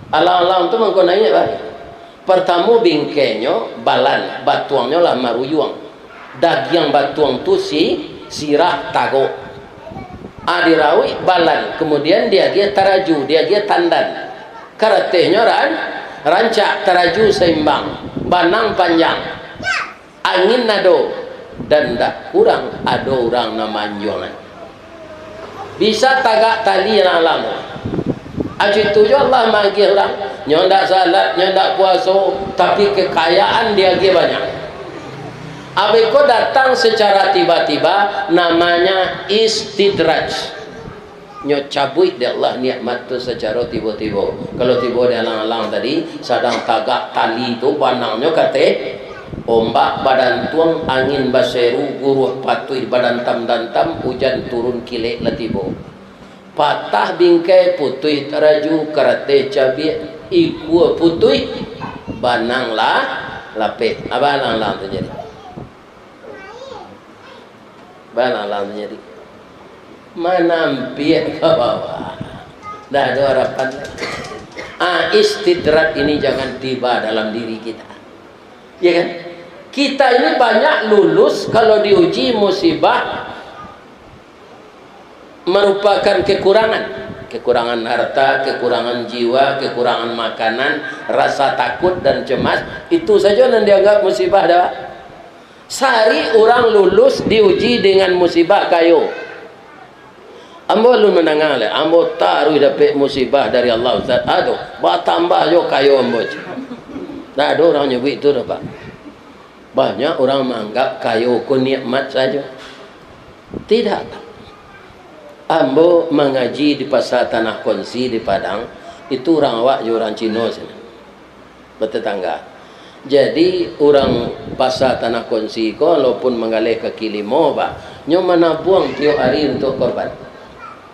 Alang-alang tu mengko naik Pak. Pertama bingkainya balan, batuangnya lah maruyuang. Daging batuang tu si sirah tago. Adirawi balan, kemudian dia taraju, dia tandan. Karatehnya rancak, taraju seimbang, banang panjang, angin nado, dan tak kurang ada orang namanjongan. Bisa tagak tali yang lama. Aji tu Allah manggil orang, nyondak salat, nyondak puasa, tapi kekayaan dia banyak. Abiko datang secara tiba-tiba, namanya istidraj. Nyo cabut dia Allah nikmat tu secara tiba-tiba. Kalau tiba dia alang-alang tadi, sedang tagak tali tu banangnya kata ombak badan tuang, angin baseru, guruh patuh badan tam, hujan turun kilek latibo. Patah bingkai putih teraju, karate cabai iku putih, banang lah lapet. Apa alang-alang terjadi? Banang terjadi. Menampil ke bawah. Dah ada harapan. Istidrat ini jangan tiba dalam diri kita. Ya kan? Kita ini banyak lulus kalau diuji musibah merupakan kekurangan harta, kekurangan jiwa, kekurangan makanan, rasa takut dan cemas. Itu saja yang dianggap musibah dah. Sehari orang lulus diuji dengan musibah kayu. Ambo lu menangang le, ambo taruh dapat musibah dari Allah Ustaz. Aduh, tambah jo kayu ambo. Dah ada orang nyebut itu dah Pak. Banyak orang menganggap kayu ku nikmat saja. Tidak. Ambo mengaji di pasar Tanah Kongsi di Padang, itu orang awak je orang Cina sana. Bertetangga. Jadi orang pasar Tanah Kongsi ko walaupun mengalih kaki limo Pak, nyo mana buang tiap hari untuk korban.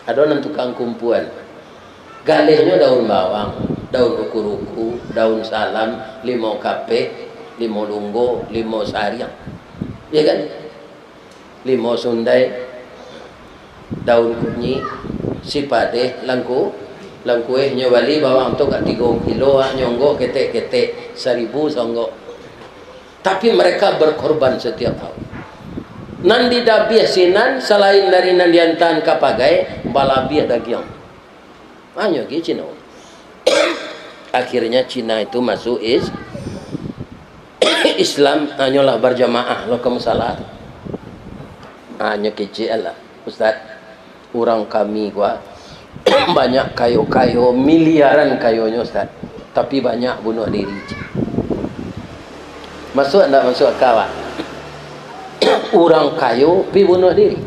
Ada orang tukang kumpulan. Galihnya daun bawang, daun uku-uku, daun salam, limau kape, limau lunggo, limau sariang. Ya kan? Limau sundai, daun kunyi, sipade, langku nyawali bawang tu kat 3 kilo, nyonggo ketek-ketek 1,000 songgo. Tapi mereka berkorban setiap tahun. Nandi dabiah sinan selain dari nandiantan kapagai balabiah dagiang. Hanya ke Cina. Akhirnya Cina itu masuk Islam, hanyalah berjamaah lo kamu salah. Hanya kecil lah Ustaz. Orang kami gua banyak kayu-kayu, miliaran kayunya Ustaz. Tapi banyak bunuh diri. Masuk enggak masuk akal Pak? Orang kayu pergi bunuh diri.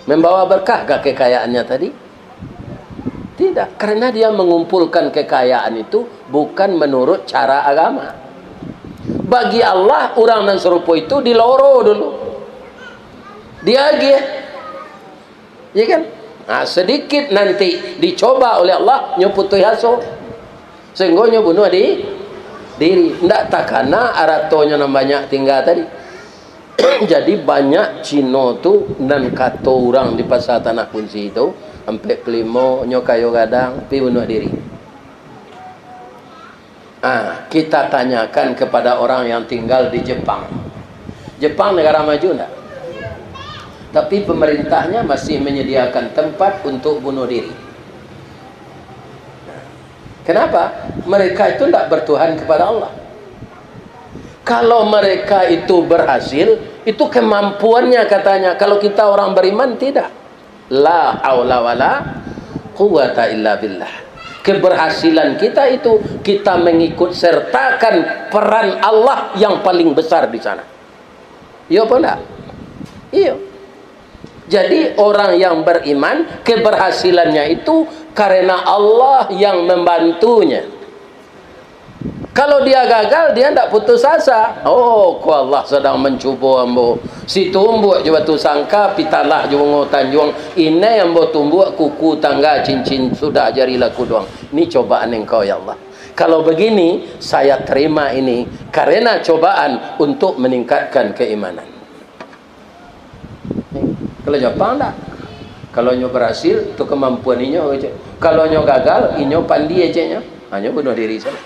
Membawa berkah ke kekayaannya tadi? Tidak, karena dia mengumpulkan kekayaan itu bukan menurut cara agama. Bagi Allah, orang dan serupa itu diloro dulu. Dia ya kan? Sedikit nanti dicoba oleh Allah nyoputu haso. Sehingga bunuh diri. Tidak takana aratonya banyak tinggal tadi. Jadi banyak Cino tu dan kata orang di pasar Tanah Kunci itu sampai kelimo nyokayo gadang pi bunuh diri. Kita tanyakan kepada orang yang tinggal di Jepang. Jepang negara maju enggak? Tapi pemerintahnya masih menyediakan tempat untuk bunuh diri. Kenapa? Mereka itu tidak bertuhan kepada Allah. Kalau mereka itu berhasil, itu kemampuannya katanya. Kalau kita orang beriman, tidak. La haula wala quwata illa billah. Keberhasilan kita itu, kita mengikut sertakan peran Allah yang paling besar di sana. Iya apa enggak? Iya. Jadi orang yang beriman, keberhasilannya itu karena Allah yang membantunya. Kalau dia gagal, dia tidak putus asa. Oh, ku Allah sedang mencuba ambo. Si tumbuh juga tu sangka pitalah juga ngotan juang. Ini ambo tumbuh kuku tangga cincin sudah jarilah kuduang. Ini cobaan engkau ya Allah. Kalau begini, saya terima ini karena cobaan untuk meningkatkan keimanan. Kalau Jepang tak. Kalau nyo berhasil, itu kemampuan inyo aja. Kalau nyo gagal, inyo pandi aja nya. Hanya bunuh diri saja.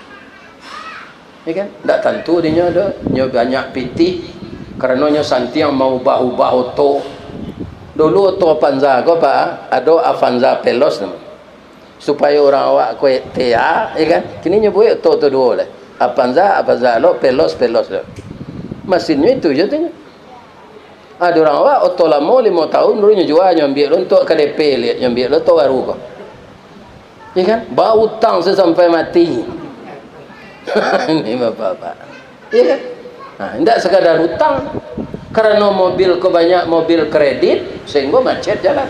Ya kan? Tak tentu dia ada, nyo banyak pitih, Karenanya santiang mau bahu-bahu to. Dulu to Avanza ko pa, ado Avanza Pelos naman. Supaya orang awak ko tea, kan? Kini nyebut to dua le. Avanza lo, Pelos lo. Mesinnya itu je tu. Ada orang awak oto lama 5 tahun dulu jual nyambil untuk KDP lihat nyambil lo to baru ko. Ya kan? Bau hutang sampai mati. Ini bapak-bapak. Ya kan? Nah, tidak sekadar hutang. Karena mobil kebanyak mobil kredit sehingga macet jalan.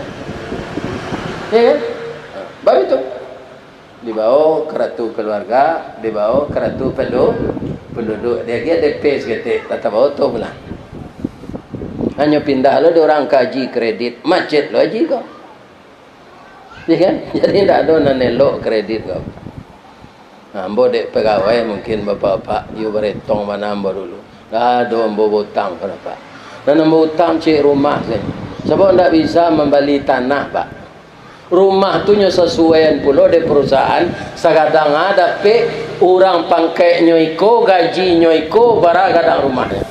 Ya kan? Baru itu. Dibawa kartu keluarga, dibawa kartu penduduk. Dia kira DP seketik, kata bawa tu pulang. Hanya pindah lo orang kaji kredit, macet lo haji kau. Ya kan? Jadi tidak ada nanelok kredit kau. Ambo dek pegawai mungkin bapak-bapak, you beretong mana ambo dulu. Dah ada ambo hutang berapa? Dan ambo hutang cik rumah saya. Sebab tidak bisa membeli tanah pak. Rumah tu nya sesuaian pula de perusahaan. Sekadang ada pe orang pangkai nyoiko, gaji nyoiko, barang kadang rumahnya.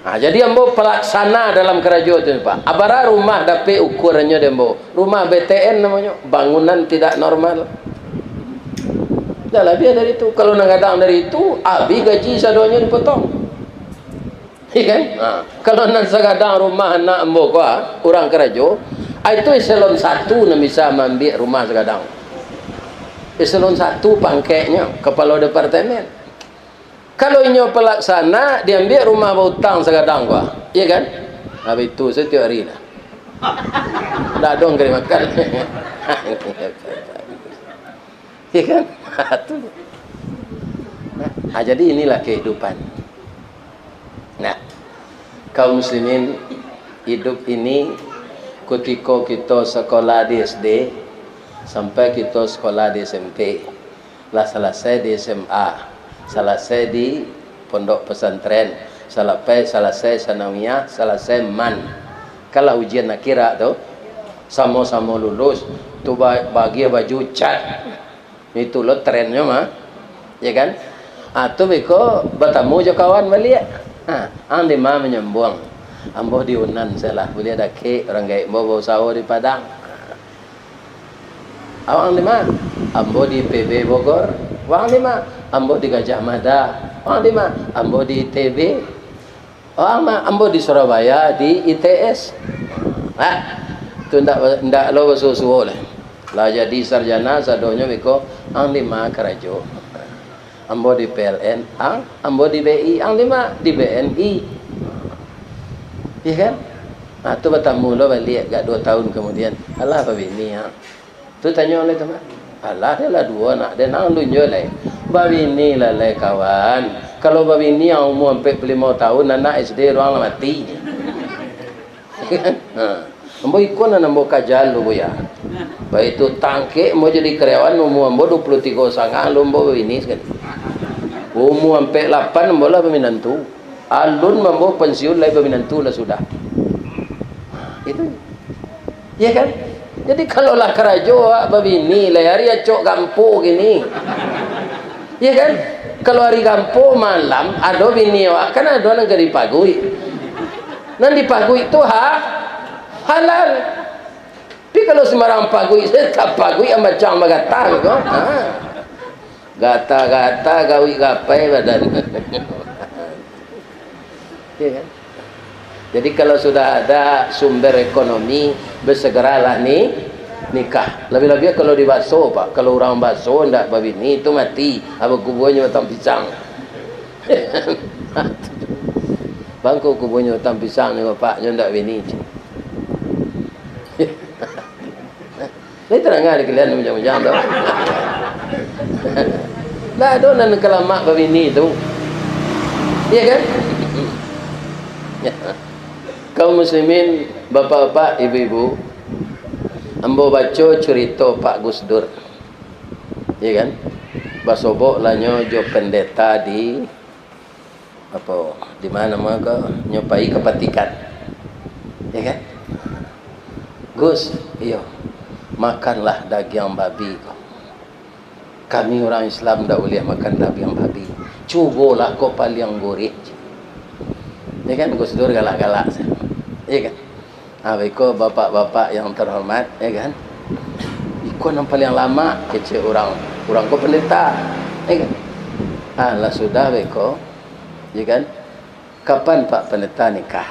Nah, jadi ambo pelaksana dalam kerajaan tu pak. Abara rumah dapat ukurannya dembo. Rumah BTN namanya, bangunan tidak normal. Dah lebih dari itu. Kalau nangadang dari itu, habis gaji sadonya dipotong. Iya kan? Nah, kalau nang segadang rumah anak ambo ko orang kerajaan, itu eselon 1 yang bisa mengambil rumah segadang. Eselon 1 pangkainya kepala departemen. Kalau inyo pelaksana diambil rumah hutang segadang gua, iya kan? Habis itu setiap hari lah. Tak dong kiri makan. Iya kan? Nah, jadi inilah kehidupan. Nah, kaum muslimin hidup ini ketika kita sekolah di SD sampai kita sekolah di SMP, lah selesai di SMA, selesai di pondok pesantren, selesai sanawiyah, selesai man. Kalau ujian akhirat tu sama-sama lulus, tu bagi baju cat. Itu lo trennya mah. Ya kan? Tu beko bertemu je kawan balik. Ang lima menyambung. Ambo di Unan salah, boleh ada ke orang gaib bawa sawah di Padang. Awang lima, ambo di PB Bogor. Wang lima, ambo di Gajah Mada. Wang lima, ambo di ITB. Ambo di Surabaya di ITS. Tu ndak lo susu lah. Lah jadi sarjana sadonya beko ang lima kerajo. Ambo di PLN, ambo di BI, ang lima di BNI. Ya kan? Tu bertemu lo balik gak 2 tahun kemudian. Alah apa bini ya? Tu tanya oleh teman. Alah dia lah 2 anak dia nang lunjo lah. Babini lah le kawan. Kalau babini yang umur sampai 5 tahun anak SD orang mati. Ambo ikut na ambo kajal lo ya. Baik itu tangke mau jadi karyawan umur ambo 23 sangat lo ambo babini sekali. Umur sampai 8 ambo lah peminantu. Alun mambo pensiun lai peminantu lah sudah. Itu. Ya kan? Jadi kalau lah kerajo babini lah hari acok gampo gini. Ya kan? Kalau hari gampo malam ada bini awak kan ada nang dipagui. Nang dipagui itu halal. Tapi kalau sembarang pagui tak pagui macam magata ko. Gata-gata gawi gapai badan. Ya kan? Jadi kalau sudah ada sumber ekonomi bersegeralah nikah. Lebih-lebih kalau di bakso pak, kalau orang bakso ndak babini itu mati, apa kubunya batang pisang. Bangku kubunya batang pisang ni bapaknya ndak bini. Ini terang ada kalian macam-macam tu. Lah ada nan kelamak babini tu. Iya kan? Kaum muslimin, bapak-bapak, ibu-ibu, ambo baca cerita Pak Gus Dur. Ya kan? Basobok lanyo jo pendeta di apa? Di mana maka nyopai kepatikan. Ya kan? Gus, iyo. Makanlah daging babi kau. Kami orang Islam tak boleh makan daging babi. Cubalah kau paling gurih. Ya kan, Gus Dur galak-galak. Ya kan. Iko bapak-bapak yang terhormat, ya kan. Iko yang paling lama kecil orang ko pendeta, ya kan. Lah sudah Iko, ya kan. Kapan Pak pendeta nikah?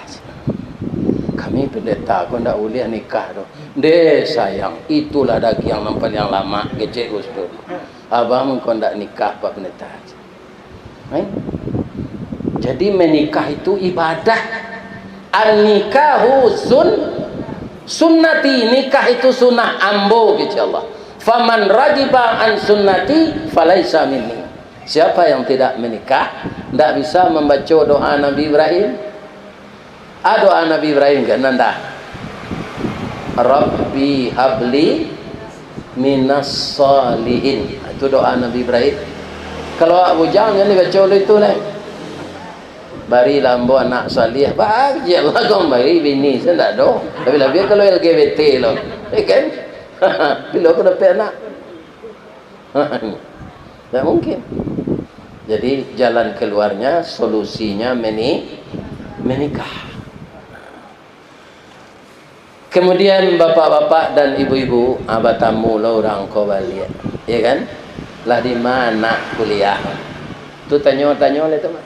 Kami pendeta, kau ndak boleh nikah doh. Deh sayang, itulah daging yang paling lama kecil Gus Dur. Abang kau ndak nikah Pak pendeta. Jadi menikah itu ibadah. An-nikahu sunnati, nikah itu sunnah ambo gitu Allah. Faman ragiba an sunnati falaisa minni. Siapa yang tidak menikah tidak bisa membaca doa Nabi Ibrahim. Doa Nabi Ibrahim kan nanda. Rabbi habli minas salihin. Itu doa Nabi Ibrahim. Kalau Abu Jahal yang dibaca oleh itu lah. Bari lambo anak salih, bahagia lah kau bari bini, saya tak ada. Tapi lebih kalau LGBT lo, kan? Bila aku dapat anak, tak mungkin. Jadi jalan keluarnya, solusinya menikah. Kemudian bapak-bapak dan ibu-ibu, abatamu lo orang kau balik, ya kan? Lah di mana kuliah? Tu tanya-tanya oleh teman.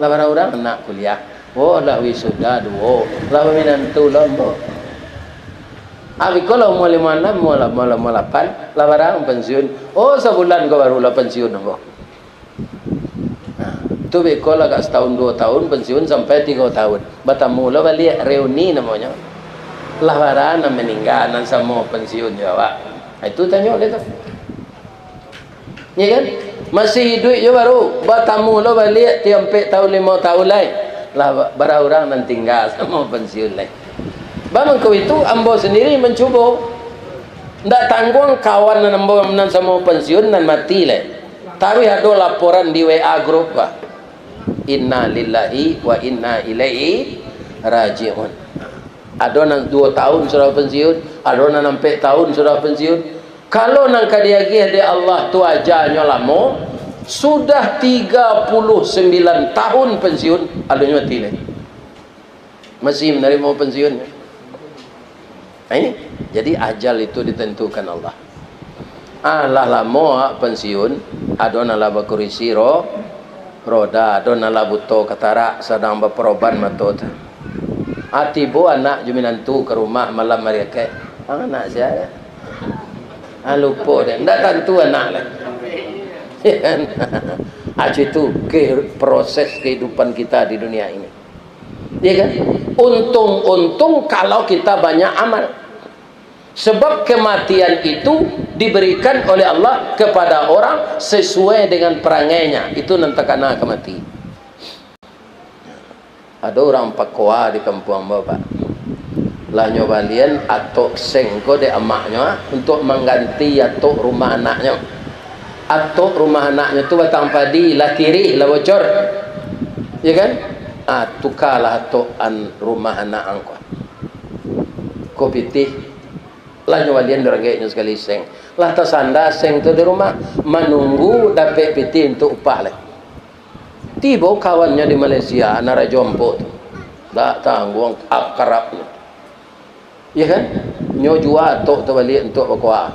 Lah orang nak kuliah. Oh lah wisuda dua. Lah minantu lombo. Abi kalau mulai mana mula 8 lah barang pensiun. Oh sebulan kau baru lah pensiun kau. Nah, tu bekola kat setahun 2 tahun pensiun sampai 3 tahun. Batamu lah balik reuni namanya. Lah barang meninggal nan sama pensiun Jawa. Itu tanya oleh tu. Ya kan? Masih hidup je baru batamu lo balik tiap 4 tahun 5 tahun lain lah bara orang nan tinggal sama pensiun lain. Bang kau itu ambo sendiri mencuba ndak tanggung kawan nan ambo nan sama pensiun nan mati lain. Tapi ada laporan di WA grup Pak. Inna lillahi wa inna ilaihi raji'un. Ada nan 2 tahun sudah pensiun, ada nan 4 tahun sudah pensiun. Kalau nang kadiagi ada Allah tu ajarnya lama, sudah 39 tahun pensiun, alunya mati lagi. Masih menerima pensiunnya. Nah ini, jadi ajal itu ditentukan Allah. Lah lama pensiun, ada nala bakurisi roda, ada nala buto katara sedang berperoban matot. Tiba anak juminantu ke rumah malam mereka, anak saya. Lupa dia, tak tentu anak lah. Itu proses kehidupan kita di dunia ini. Ya kan? Untung kalau kita banyak amal. Sebab kematian itu diberikan oleh Allah kepada orang sesuai dengan perangainya. Itu nanti kena kemati. Ada orang pakwa di kampung Bapak. Lah nyobalian atok sengko de emaknya untuk mengganti atok rumah anaknya. Atok rumah anaknya tu batang padi lah tiri lah bocor. Ya kan? Tukarlah atok rumah anak angko. Ko pitih lah nyobalian derageknya sekali seng. Lah tasanda seng tu di rumah menunggu dapat pitih untuk upah lah. Tiba kawannya di Malaysia nara jompo tu. Tak tanggung akrabnya. Ya kan? Nyo jual tok tu balik untuk berkuah.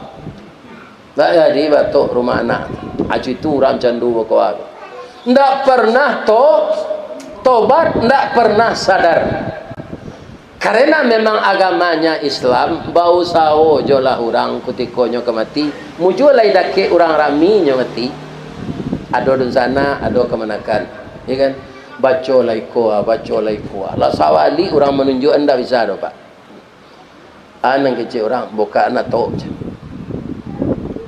Tak jadi batok rumah anak. Acu itu orang candu berkuah. Tak pernah tobat, tak pernah sadar. Karena memang agamanya Islam, bau sawo jolah orang kutikonyo kemati. Mujur lai dake orang rami nyo mati. Ada di sana, ada kemenakan. Ya kan? Baca lai kuah. Lah sawali orang menunjuk anda bisa do Pak. Anak kecil orang buka anak tok je.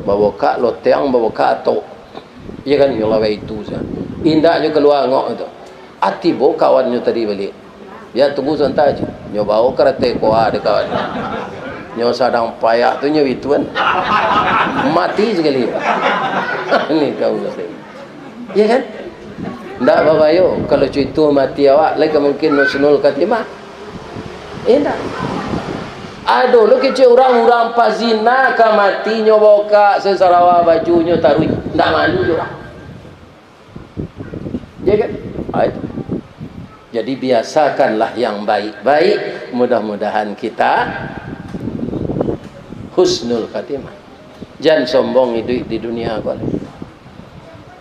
Bawa loteang bawa tok. Ya kan yang lawa itu saja. Indahnya keluar ngok itu. Tiba kawannya tadi balik. Ya tunggu sebentar aja. Nyo bawa kereta kuah de kawan. Nyo sadang payah tu nyo ituan. Mati sekali Pak. Ini kau sekali. Ya kan? Ndak babayo kalau cuitu mati awak lagi mungkin nusnul khatimah. Endak. Aduh, lu kecil orang pazina ka mati nyoboka sesarawa bajunya taruh. Ndak malu orang. Ya kan? Itu. Jadi biasakanlah yang baik-baik, mudah-mudahan kita husnul khatimah. Jangan sombong hidup di dunia kau.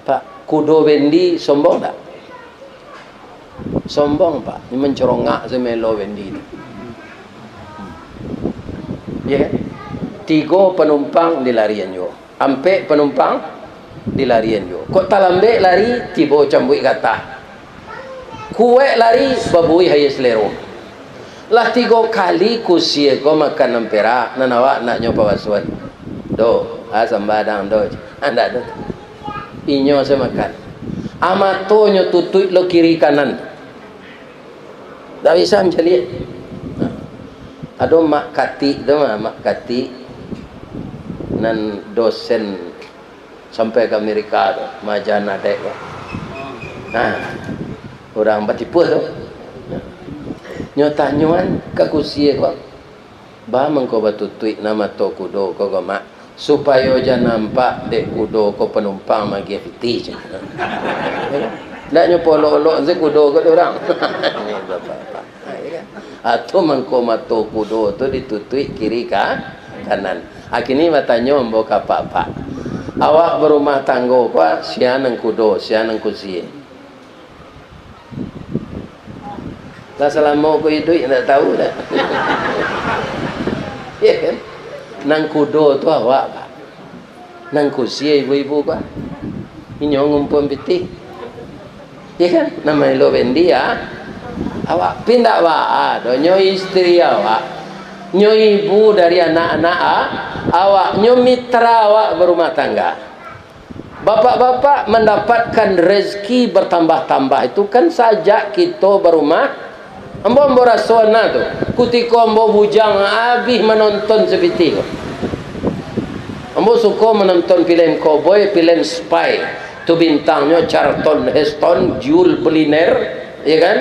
Pak, kudo bendi sombong tak? Sombong Pak, ini mencerongak semelo bendi itu. Ya kan? 3 penumpang dilarian yo. Ampe penumpang dilarian yo. Kok talambe lari tibo cambui kata. Kue lari babui haye selero. Lah 3 kali kusie ko makan nempera nanawa nak nyoba waswan. Do, sambadang do. Anda do. Inyo saya makan. Amato nyo tutut lo kiri kanan. Tak bisa mencari. Ada mak kati tu mak kati nan dosen sampai ke Amerika tu, majana dek tu. Orang batipu tu. Nyota nyuan ke kusie ko. Ba mengko batutui nama to kudo ko mak supaya jangan nampak dek kudo ko penumpang magi fiti je. Nak nyo polo-olo ze kudo ko orang. Ni bapak. Atau mengkomato kudo tu ditutui kiri kanan. Akini matanya mbok apa-apa. Awak berumah tangga kwa sian nang kudo, sian nang kusie. Lah selama ko hidup tak tahu dah. Ya kan? Nang kudo tu awak Pak. Nang kusie ibu-ibu kwa. Inyo ngumpul piti. Ya kan? Nama lo bendi ya. Awak pindah wa nyo istri awak, nyo ibu dari anak-anak awak, nyo mitra awak berumah tangga. Bapak-bapak mendapatkan rezeki bertambah-tambah itu kan sajak kita berumah. Ambo rasona tu, kutiko ambo bujang habis menonton seperti itu. Ambo suka menonton film cowboy, film spy. Tu bintangnya Charlton Heston, Jules Belliner, ya kan?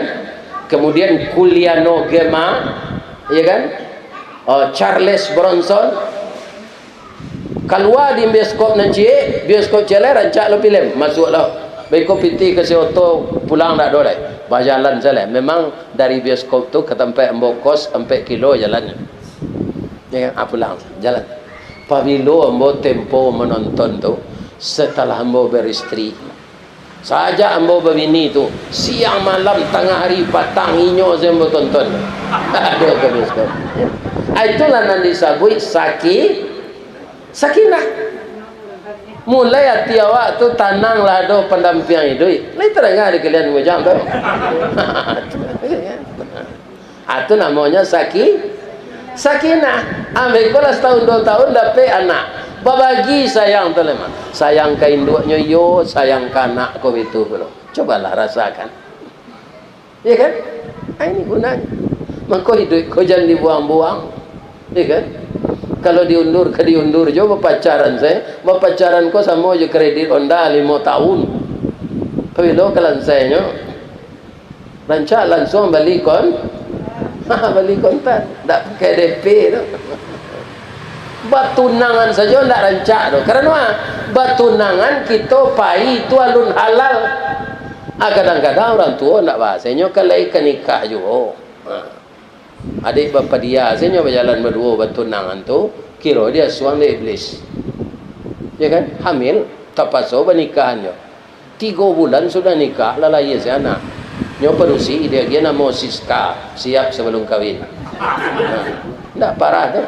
Kemudian Giuliano Gemma, ya kan? Charles Bronson. Keluar di bioskop nanti, bioskop celer rancak lo film, masuklah. Beko piti ke Seoto pulang tak dolai. Berjalan salah. Memang dari bioskop tu ke tempat Mbokos 4 kilo jalannya. Ya kan? Pulang jalan. Pabilo ambo tempo menonton tu setelah ambo beristri. Saja ambo berbini tu siang malam tengah hari patang inyo sembo tonton. Ada ke bioskop. Itulah nan disebut sakinah. Mulai hati awak tu tananglah do pendamping hidup. Lai terangah di kalian mujang tu. Itu namanya sakinah. Ambil kelas tahun 2 tahun dapat anak. Babagi sayang tu lemah. Sayang ke induknya yo, sayang ke anak kau itu belum. Cobalah rasakan. Ya kan? Ini gunanya. Maka hidup kau jangan dibuang-buang. Ya kan? Kalau diundur ke diundur je pacaran saya. Pacaran kau sama je kredit Honda 5 tahun. Tapi lo kalau saya nyo rancak langsung balik balik kontan. Tak pakai DP tu. Batunangan saja tak rancak tu. Kerana batunangan kita pai itu alun halal. Kadang-kadang orang tua tak bahasanya kalau ikan nikah juga. Adik bapa dia saya berjalan berdua batunangan tu kira dia suami iblis. Ya kan? Hamil tak pasal pernikahannya. 3 bulan sudah nikah lalai saya anak. Nyo perusi dia nama Siska, siap sebelum kahwin. Tak parah tu.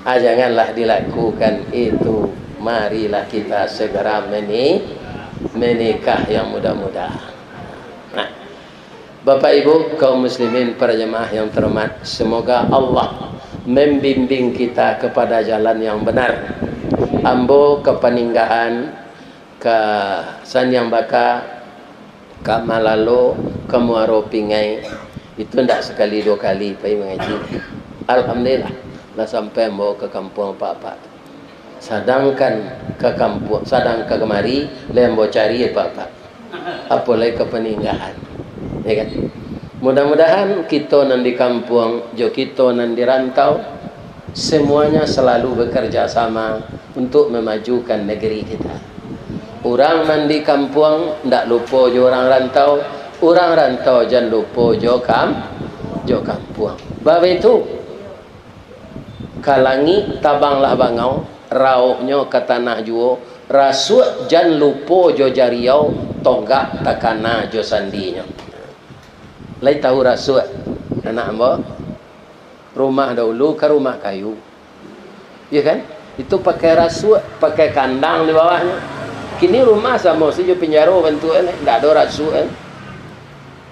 Janganlah dilakukan itu. Marilah kita segera menikah yang mudah-mudah. Bapak Ibu kaum muslimin para jemaah yang terhormat, semoga Allah membimbing kita kepada jalan yang benar. Ambo ke Paninggahan, ke Sanyang Baka, ke Malalo, ke Muaro Pingai. Itu tidak sekali 2 kali pergi mengaji. Alhamdulillah lah sampai mau ke kampung Pak. Sedangkan ke kampung, sedang ke kemari lembo cari Pak. Apalagi ke Peninggahan. Ya kan? Mudah-mudahan kita nan di kampung, jo kita nan di rantau, semuanya selalu bekerja sama untuk memajukan negeri kita. Orang mandi kampung ndak lupa jo orang rantau. Orang rantau jangan lupa jo kampung. Bab itu kalangi tabanglah bangau, rauknya ke tanah juo, rasuk jangan lupa jo jariau, tonggak takana jo sandinya. Lai tahu rasuk anak mbak? Rumah dahulu ke rumah kayu. Ya kan? Itu pakai rasuk, pakai kandang di bawahnya. Kini rumah sama saja penjaro bentuknya, tidak ada rasuk.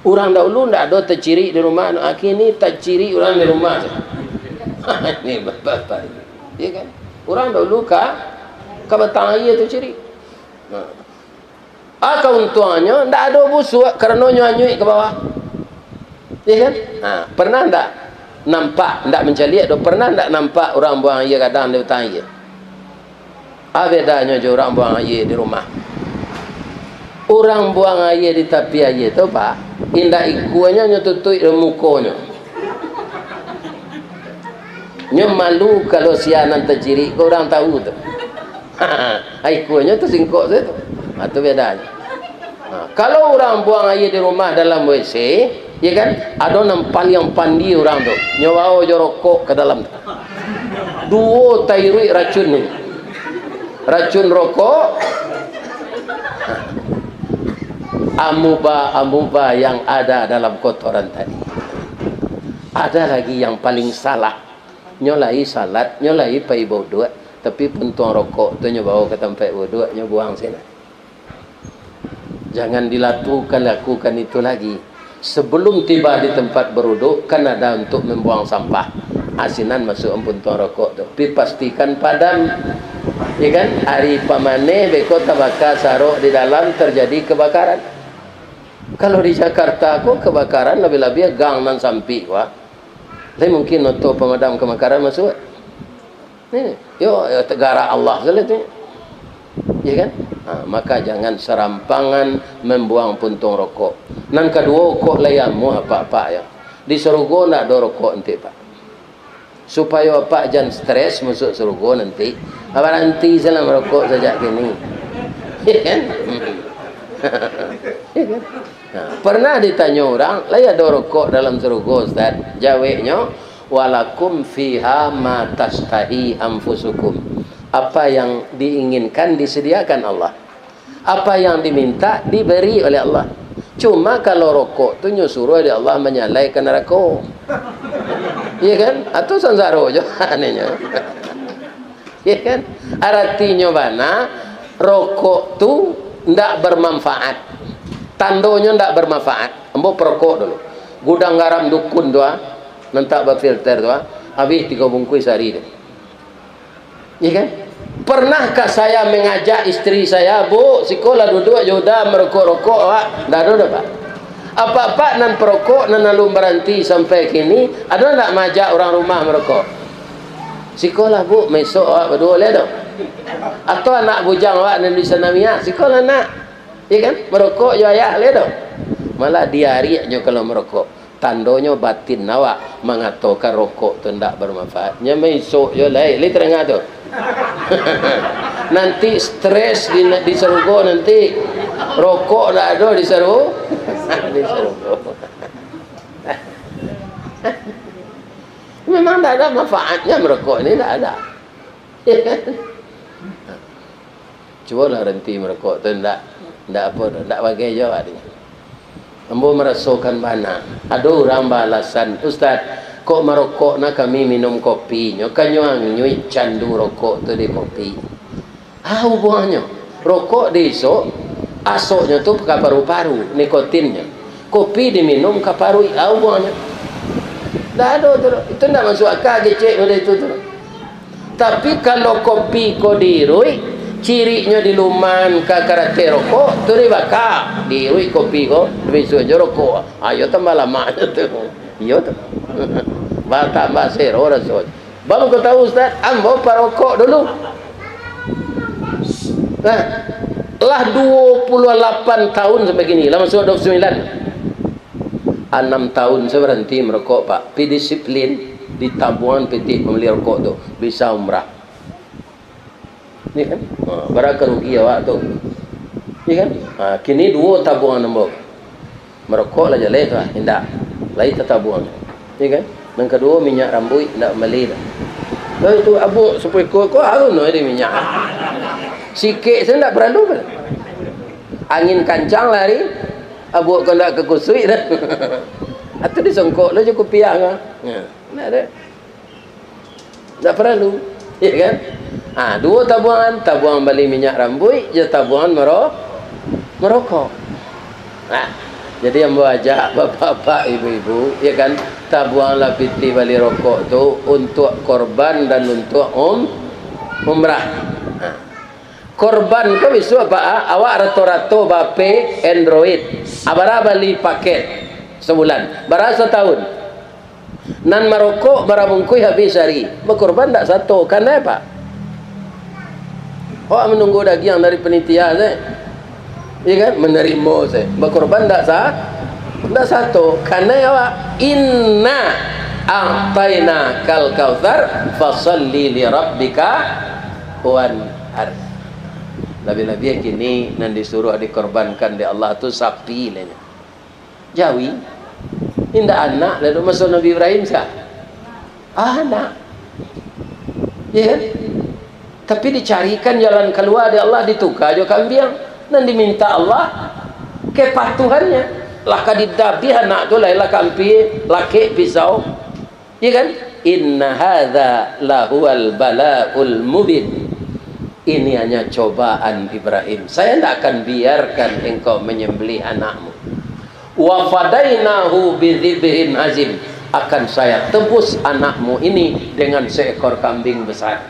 Orang dahulu tidak ada terciri di rumah. Kini terciri orang di rumah. Ini bapak. Ya kan? Orang dahulu ke batang air terciri. Keuntungannya tidak ada busuk kerana nyuai ke bawah. Ya kan? Pernah tak nampak, tak mencari, pernah tak nampak orang buang air kadang di batang air? Apa bedanya je orang buang air di rumah? Orang buang air di tepi air tu pak, indah ikuannya tutup mukanya. Nya malu kalau sianan terciri, orang tahu tu. Ikuannya tu singkok tu. Itu bedanya. Kalau orang buang air di rumah dalam WC, ya kan? Ada nampal yang pandi orang tu. Nyawa jorokok ke dalam tu. Dua tairui racun ni. Racun rokok. Amuba yang ada dalam kotoran tadi. Ada lagi yang paling salah. Nyolai salat, nyolai pai bodoh, tapi puntung rokok tu nyobawa ke tempat bodoh, nyobuang sana. Jangan lakukan itu lagi. Sebelum tiba di tempat beruduk, kan ada untuk membuang sampah. Asinan masuk puntung rokok tu. Tapi pastikan padam. Ya kan? Hari pamane beko tabaka sarok di dalam terjadi kebakaran. Kalau di Jakarta aku kebakaran lebih-lebih gang nan sampi wah. Lain mungkin untuk pemadam kebakaran masuk. Ni, yo tegara Allah sekali tu. Ya kan? Maka jangan serampangan membuang puntung rokok. Nan kedua kok layamu apa-apa ya. Di surga nak ada rokok nanti pak. Supaya pak jangan stres masuk surga nanti. Apa nanti saya merokok sejak kini. Ya kan? Ya kan? Pernah ditanya orang, lah ada rokok dalam surga Ustaz. Jawabnya, walakum fiha ma tastahi anfusukum. Apa yang diinginkan disediakan Allah. Apa yang diminta diberi oleh Allah. Cuma kalau rokok tu nyuruh oleh Allah menyalai ke neraka. Iya kan? Atau sansaro je anehnya. Iya kan? Artinya mana? Rokok tu ndak bermanfaat. Tandonya ndak bermanfaat. Embo perokok dulu. Gudang garam dukun tu nentak berfilter tu habis 3 bungkus sehari tu. Iya kan? Pernahkah saya mengajak istri saya, Bu, sekolah duduk jodoh merokok-rokok, Pak? Ndak ada, Pak. Apa-apa nan perokok nan lalu berhenti sampai kini, ada ndak majak orang rumah merokok? Sekolah, Bu, besok awak berdua boleh tak? Atau anak bujang awak nan di sana miak, sekolah nak. Ya kan? Merokok yo ayah boleh tak? Malah diarinya kalau merokok. Tandonya batin awak mengatakan rokok tu ndak bermanfaat. Nya besok yo lai terengah tu. Nanti stres di surga nanti rokok tak ada di surga. Di surga. Memang tak ada manfaatnya merokok ini, tak ada. Cuba lah berhenti merokok tu tak apa, tak bagai jawab dia. Ambo merasakan mana. Ada orang balasan, Ustaz, kok merokok nak kami minum kopi nyo kanyang nyui candu rokok tu di kopi. Hubungannya rokok besok asoknya tu ke paru-paru nikotinnya, kopi diminum ke paru, hubungannya dah ada tu. Itu nak masuk akal gecek pada itu tu. Tapi kalau kopi ko dirui cirinya di luman ke karate rokok tu dibakar dirui kopi ko besok je rokok. Ayo tambah lama tu. Iyo tu. Tambah zero rasanya. Baru kau tahu Ustaz, ambo parokok dulu. Nah, lah 28 tahun sampai gini, lah masuk 29. 6 tahun saya berhenti merokok, Pak. Pi disiplin di tabungan PT membeli rokok tu, bisa umrah. Ni kan? Berapa rugi awak tu? Ya kan? Kini 2 tabungan nombor. Merokok lah jalan tu indah. Lain tabungan. Ya kan? Yang kedua minyak rambut nak beli dah. Lalu tu abu supaya kau harus ada minyak. Sikit saya tak perlu kan. Angin kancang lari, abu kau nak ke kusui dah. Atau disongkok lah je kopiah kan. Nak ada. Tak perlu. Ya kan? 2 tabungan beli minyak rambut, je tabungan merokok. Jadi yang ajak bapak-bapak, ibu-ibu, ya kan, tabunganlah piti beli rokok tu untuk korban dan untuk umrah. Korban kau bisu apa? Awak rato-rato bape Android. Abara beli paket sebulan, bara setahun. Nan merokok bara bungkui habis hari. Berkorban tak satu. Karena apa? Awak menunggu daging dari penitia saya. Ya kan? Menerima saya. Berkorban tak satu. Karena awak inna a'taina kal kautsar fasalli li rabbika wanhar. Nabi-nabi yang kini nan disuruh dikorbankan di Allah tu sapi lainnya. Jawi indah anak lalu masuk Nabi Ibrahim sah. Anak. Ya kan? Tapi dicarikan jalan keluar di Allah, ditukar jo kambing dan diminta Allah kepatuhannya. Lah kadidabi anak tu lah kampi laki pisau. Ya kan? Inna hadza lahuwal balaul mubin. Ini hanya cobaan Ibrahim. Saya tidak akan biarkan engkau menyembelih anakmu. Wa fadainahu bidzibhin azim. Akan saya tebus anakmu ini dengan seekor kambing besar.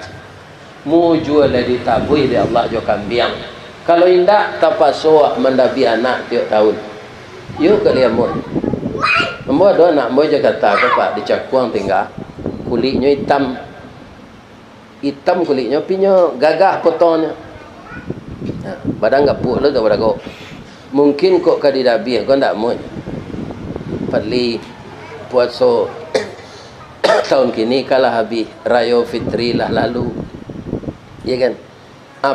Mu jual ditabui di Allah jo kambing. Kalau indak tapasua mendabi anak tiap tahun. Yuk kalian mun. Ambo ada anak ambo jaga kata Pak dicakuang tinggal. Kulitnya hitam. Hitam kulitnya pinya gagah potongnya. Badan gapuk lah kepada kau. Mungkin kok kadidabi kau ndak mau. Padli puasa tahun kini kalah habis raya fitri lah lalu. Ya kan?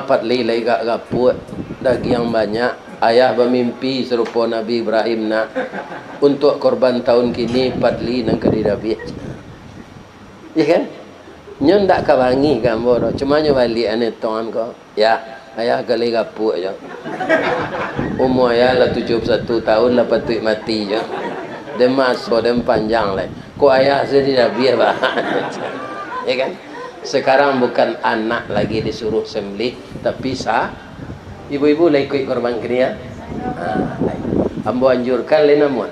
Padli lagi gapuk daging yang banyak. Ayah bermimpi serupa Nabi Ibrahim nak untuk korban tahun kini padli nang kadidabi. Ya kan? Nyon tak kawangi gambar cuma nyo balik ane tuan ko ya ayah kali gapuk je umur ayah lah 71 tahun lah patut mati je dem masuk dem panjang lah ko ayah sedih dah biar bah. Ya kan sekarang bukan anak lagi disuruh sembelih tapi ibu-ibu lah ikut korban kini ya. Ambo anjurkan le namun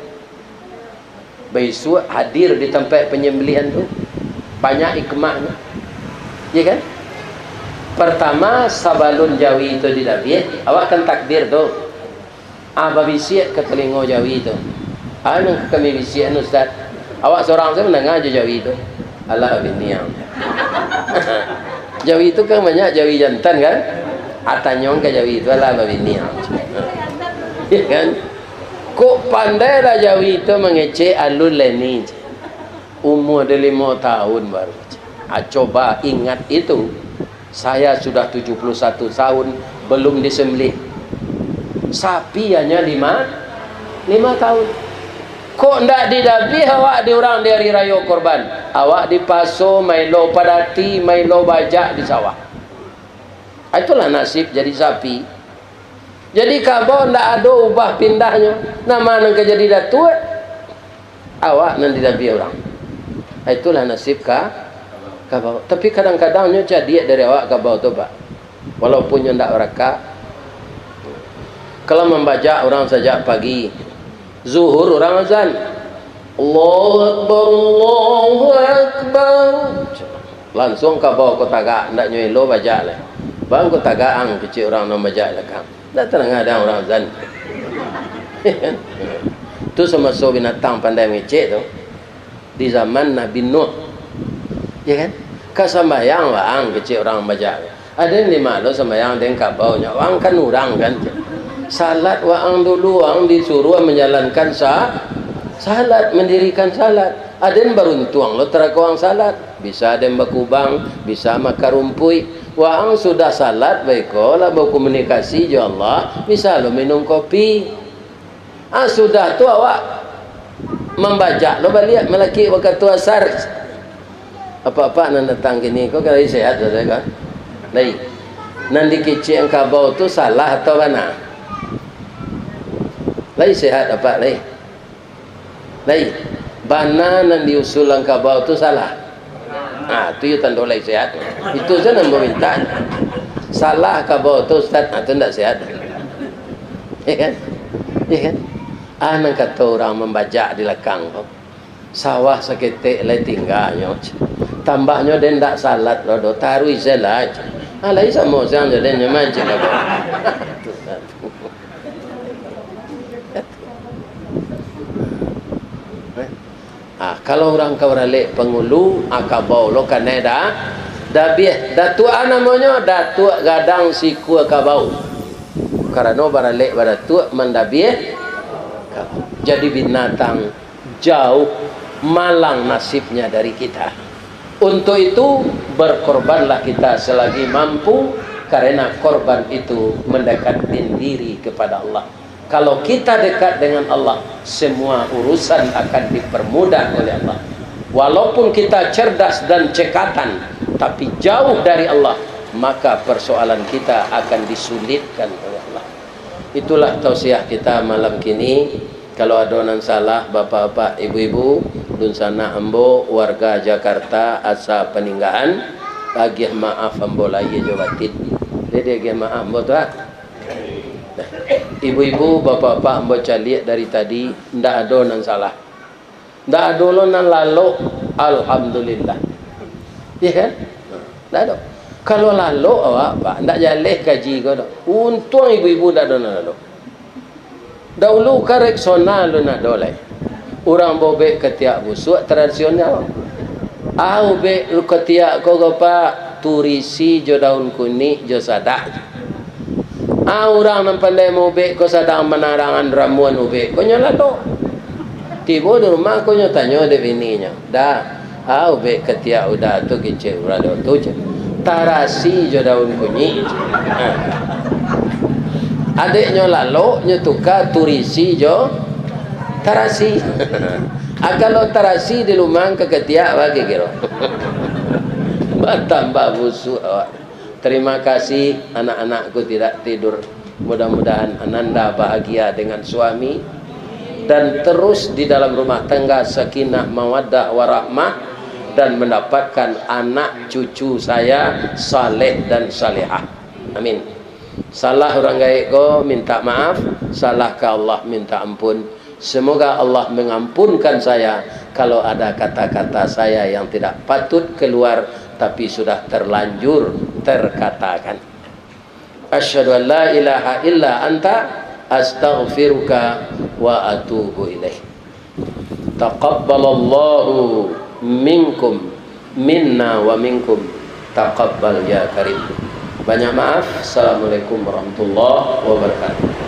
besok hadir di tempat penyembelihan tu banyak hikmahnya. Ya kan? Pertama sabalun jawi itu didabiat, awak kan takbir tu. Babisiat ke telinga jawi itu. Nang kami bisiat ustaz. Awak seorang saya mendengar je jawi itu. Allah biniang. Jawi itu kan banyak jawi jantan kan? Atanyong ke jawi itu Allah biniang. Ya kan? Kok pandai dah jawi itu mengecek alun leni. Umur dia 5 tahun baru. Coba ingat itu. Saya sudah 71 tahun belum disembelih. Sapi hanya 5 tahun. Kok ndak didabi awak di orang di hari raya korban? Awak di paso, mailo padati, mailo bajak di sawah. Itulah nasib jadi sapi. Jadi kabau ndak ada ubah pindahnya. Nama nang jadi datuk awak nan didabi orang. Itulah nasib kabau. Tapi kadang-kadangnya jadi dari awak kabau tu Pak. Walaupun yang tak berakak. Kalau membaca orang saja pagi. Zuhur orang azan. Allahu Akbar, Allahu Akbar. Langsung kabau kau tagak. Tak nyuelo baca lah. Bang kau tagak ang kecil orang nak baca lah kan. Tak tenang ada orang azan. Tu semasa binatang pandai ngecek tu. Di zaman Nabi Nuh, ya kan? Kasambayang wang kecil orang baca. Ada yang dimalu sambayang dengan kabaunya. Wang kan orang kan. Salat wang dulu wang disuruh menjalankan salat, mendirikan salat. Ada yang beruntung lo terakawang salat. Bisa ada yang berkubang, bisa makan rumpui. Waang sudah salat baiko lah mau komunikasi jo Allah, bisa lo minum kopi. Sudah tu awak membaca lo balik melaki waktu asar. Apa-apa nan datang gini kau kali sehat saja kan? Lai. Nan dikecik engkau bau tu salah atau mana? Lai sehat apa lai? Lai. Bana nan diusul engkau bau tu salah. Tu you tanda lai sehat. Itu saja nan meminta. Salah kau bau tu ustaz, tu tidak sehat. Ya kan? Ya kan? Nang kata orang membaca di lekang kau. Sawah seketik lai tinggalnya. Tambahnya dia tidak salat loh, taruh izalah. Alai sama orang jadi nyaman je lah. Kalau orang kau ralik pengulu, akabau lo Kanada, dah biar, dah tua namanya, dah tua gadang siku akabau. Karena baralik pada tua mendabiah, jadi binatang jauh malang nasibnya dari kita. Untuk itu berkorbanlah kita selagi mampu, karena korban itu mendekatkan diri kepada Allah. Kalau kita dekat dengan Allah, semua urusan akan dipermudah oleh Allah. Walaupun kita cerdas dan cekatan, tapi jauh dari Allah, maka persoalan kita akan disulitkan oleh Allah. Itulah tausiah kita malam kini. Kalau ada yang salah, bapak-bapak, ibu-ibu, dun sana ambo warga Jakarta asa peninggalan, agih maaf ambo lagi jawatin. Jadi agih maaf ambo tu. Ibu-ibu, bapak-bapak ambo caliak dari tadi, ndak ada yang salah. Ndak ada yang lalu, alhamdulillah. Ya kan? Ndak ada. Kalau lalu awak pak, ndak jaleh kaji kau dah. Untung ibu-ibu ndak ada yang lalu. Dahulu karek sonal lu nak dolai. Orang bobek ketiak busuk tradisional. Bek lu ketiak kau apa turisi jo daun kuning jo sadah. Orang nan pandai mau bek kau sadah menarangan ramuan ubek. Kau nyala do. Tiba di rumah kau tanya de bininya. Dah. Bek ketiak udah tu kecil urado tu je. Tarasi jo daun kuning. Adiknya lalu nyetuka turisi jo tarasi. Kalau tarasi di lumang keketiak bagi kira. Bertambah busuk awak. Terima kasih anak-anakku tidak tidur. Mudah-mudahan Ananda bahagia dengan suami dan terus di dalam rumah tangga sakinah mawaddah warahmah dan mendapatkan anak cucu saya saleh dan salihah. Amin. Salah orang gaib ko minta maaf, salah ke Allah minta ampun. Semoga Allah mengampunkan saya kalau ada kata-kata saya yang tidak patut keluar tapi sudah terlanjur terkatakan. Asyhadu an la ilaha illa anta astaghfiruka wa atubu ilaih. Taqabbalallahu minkum minna wa minkum taqabbal ya karim. Banyak maaf. Assalamualaikum warahmatullahi wabarakatuh.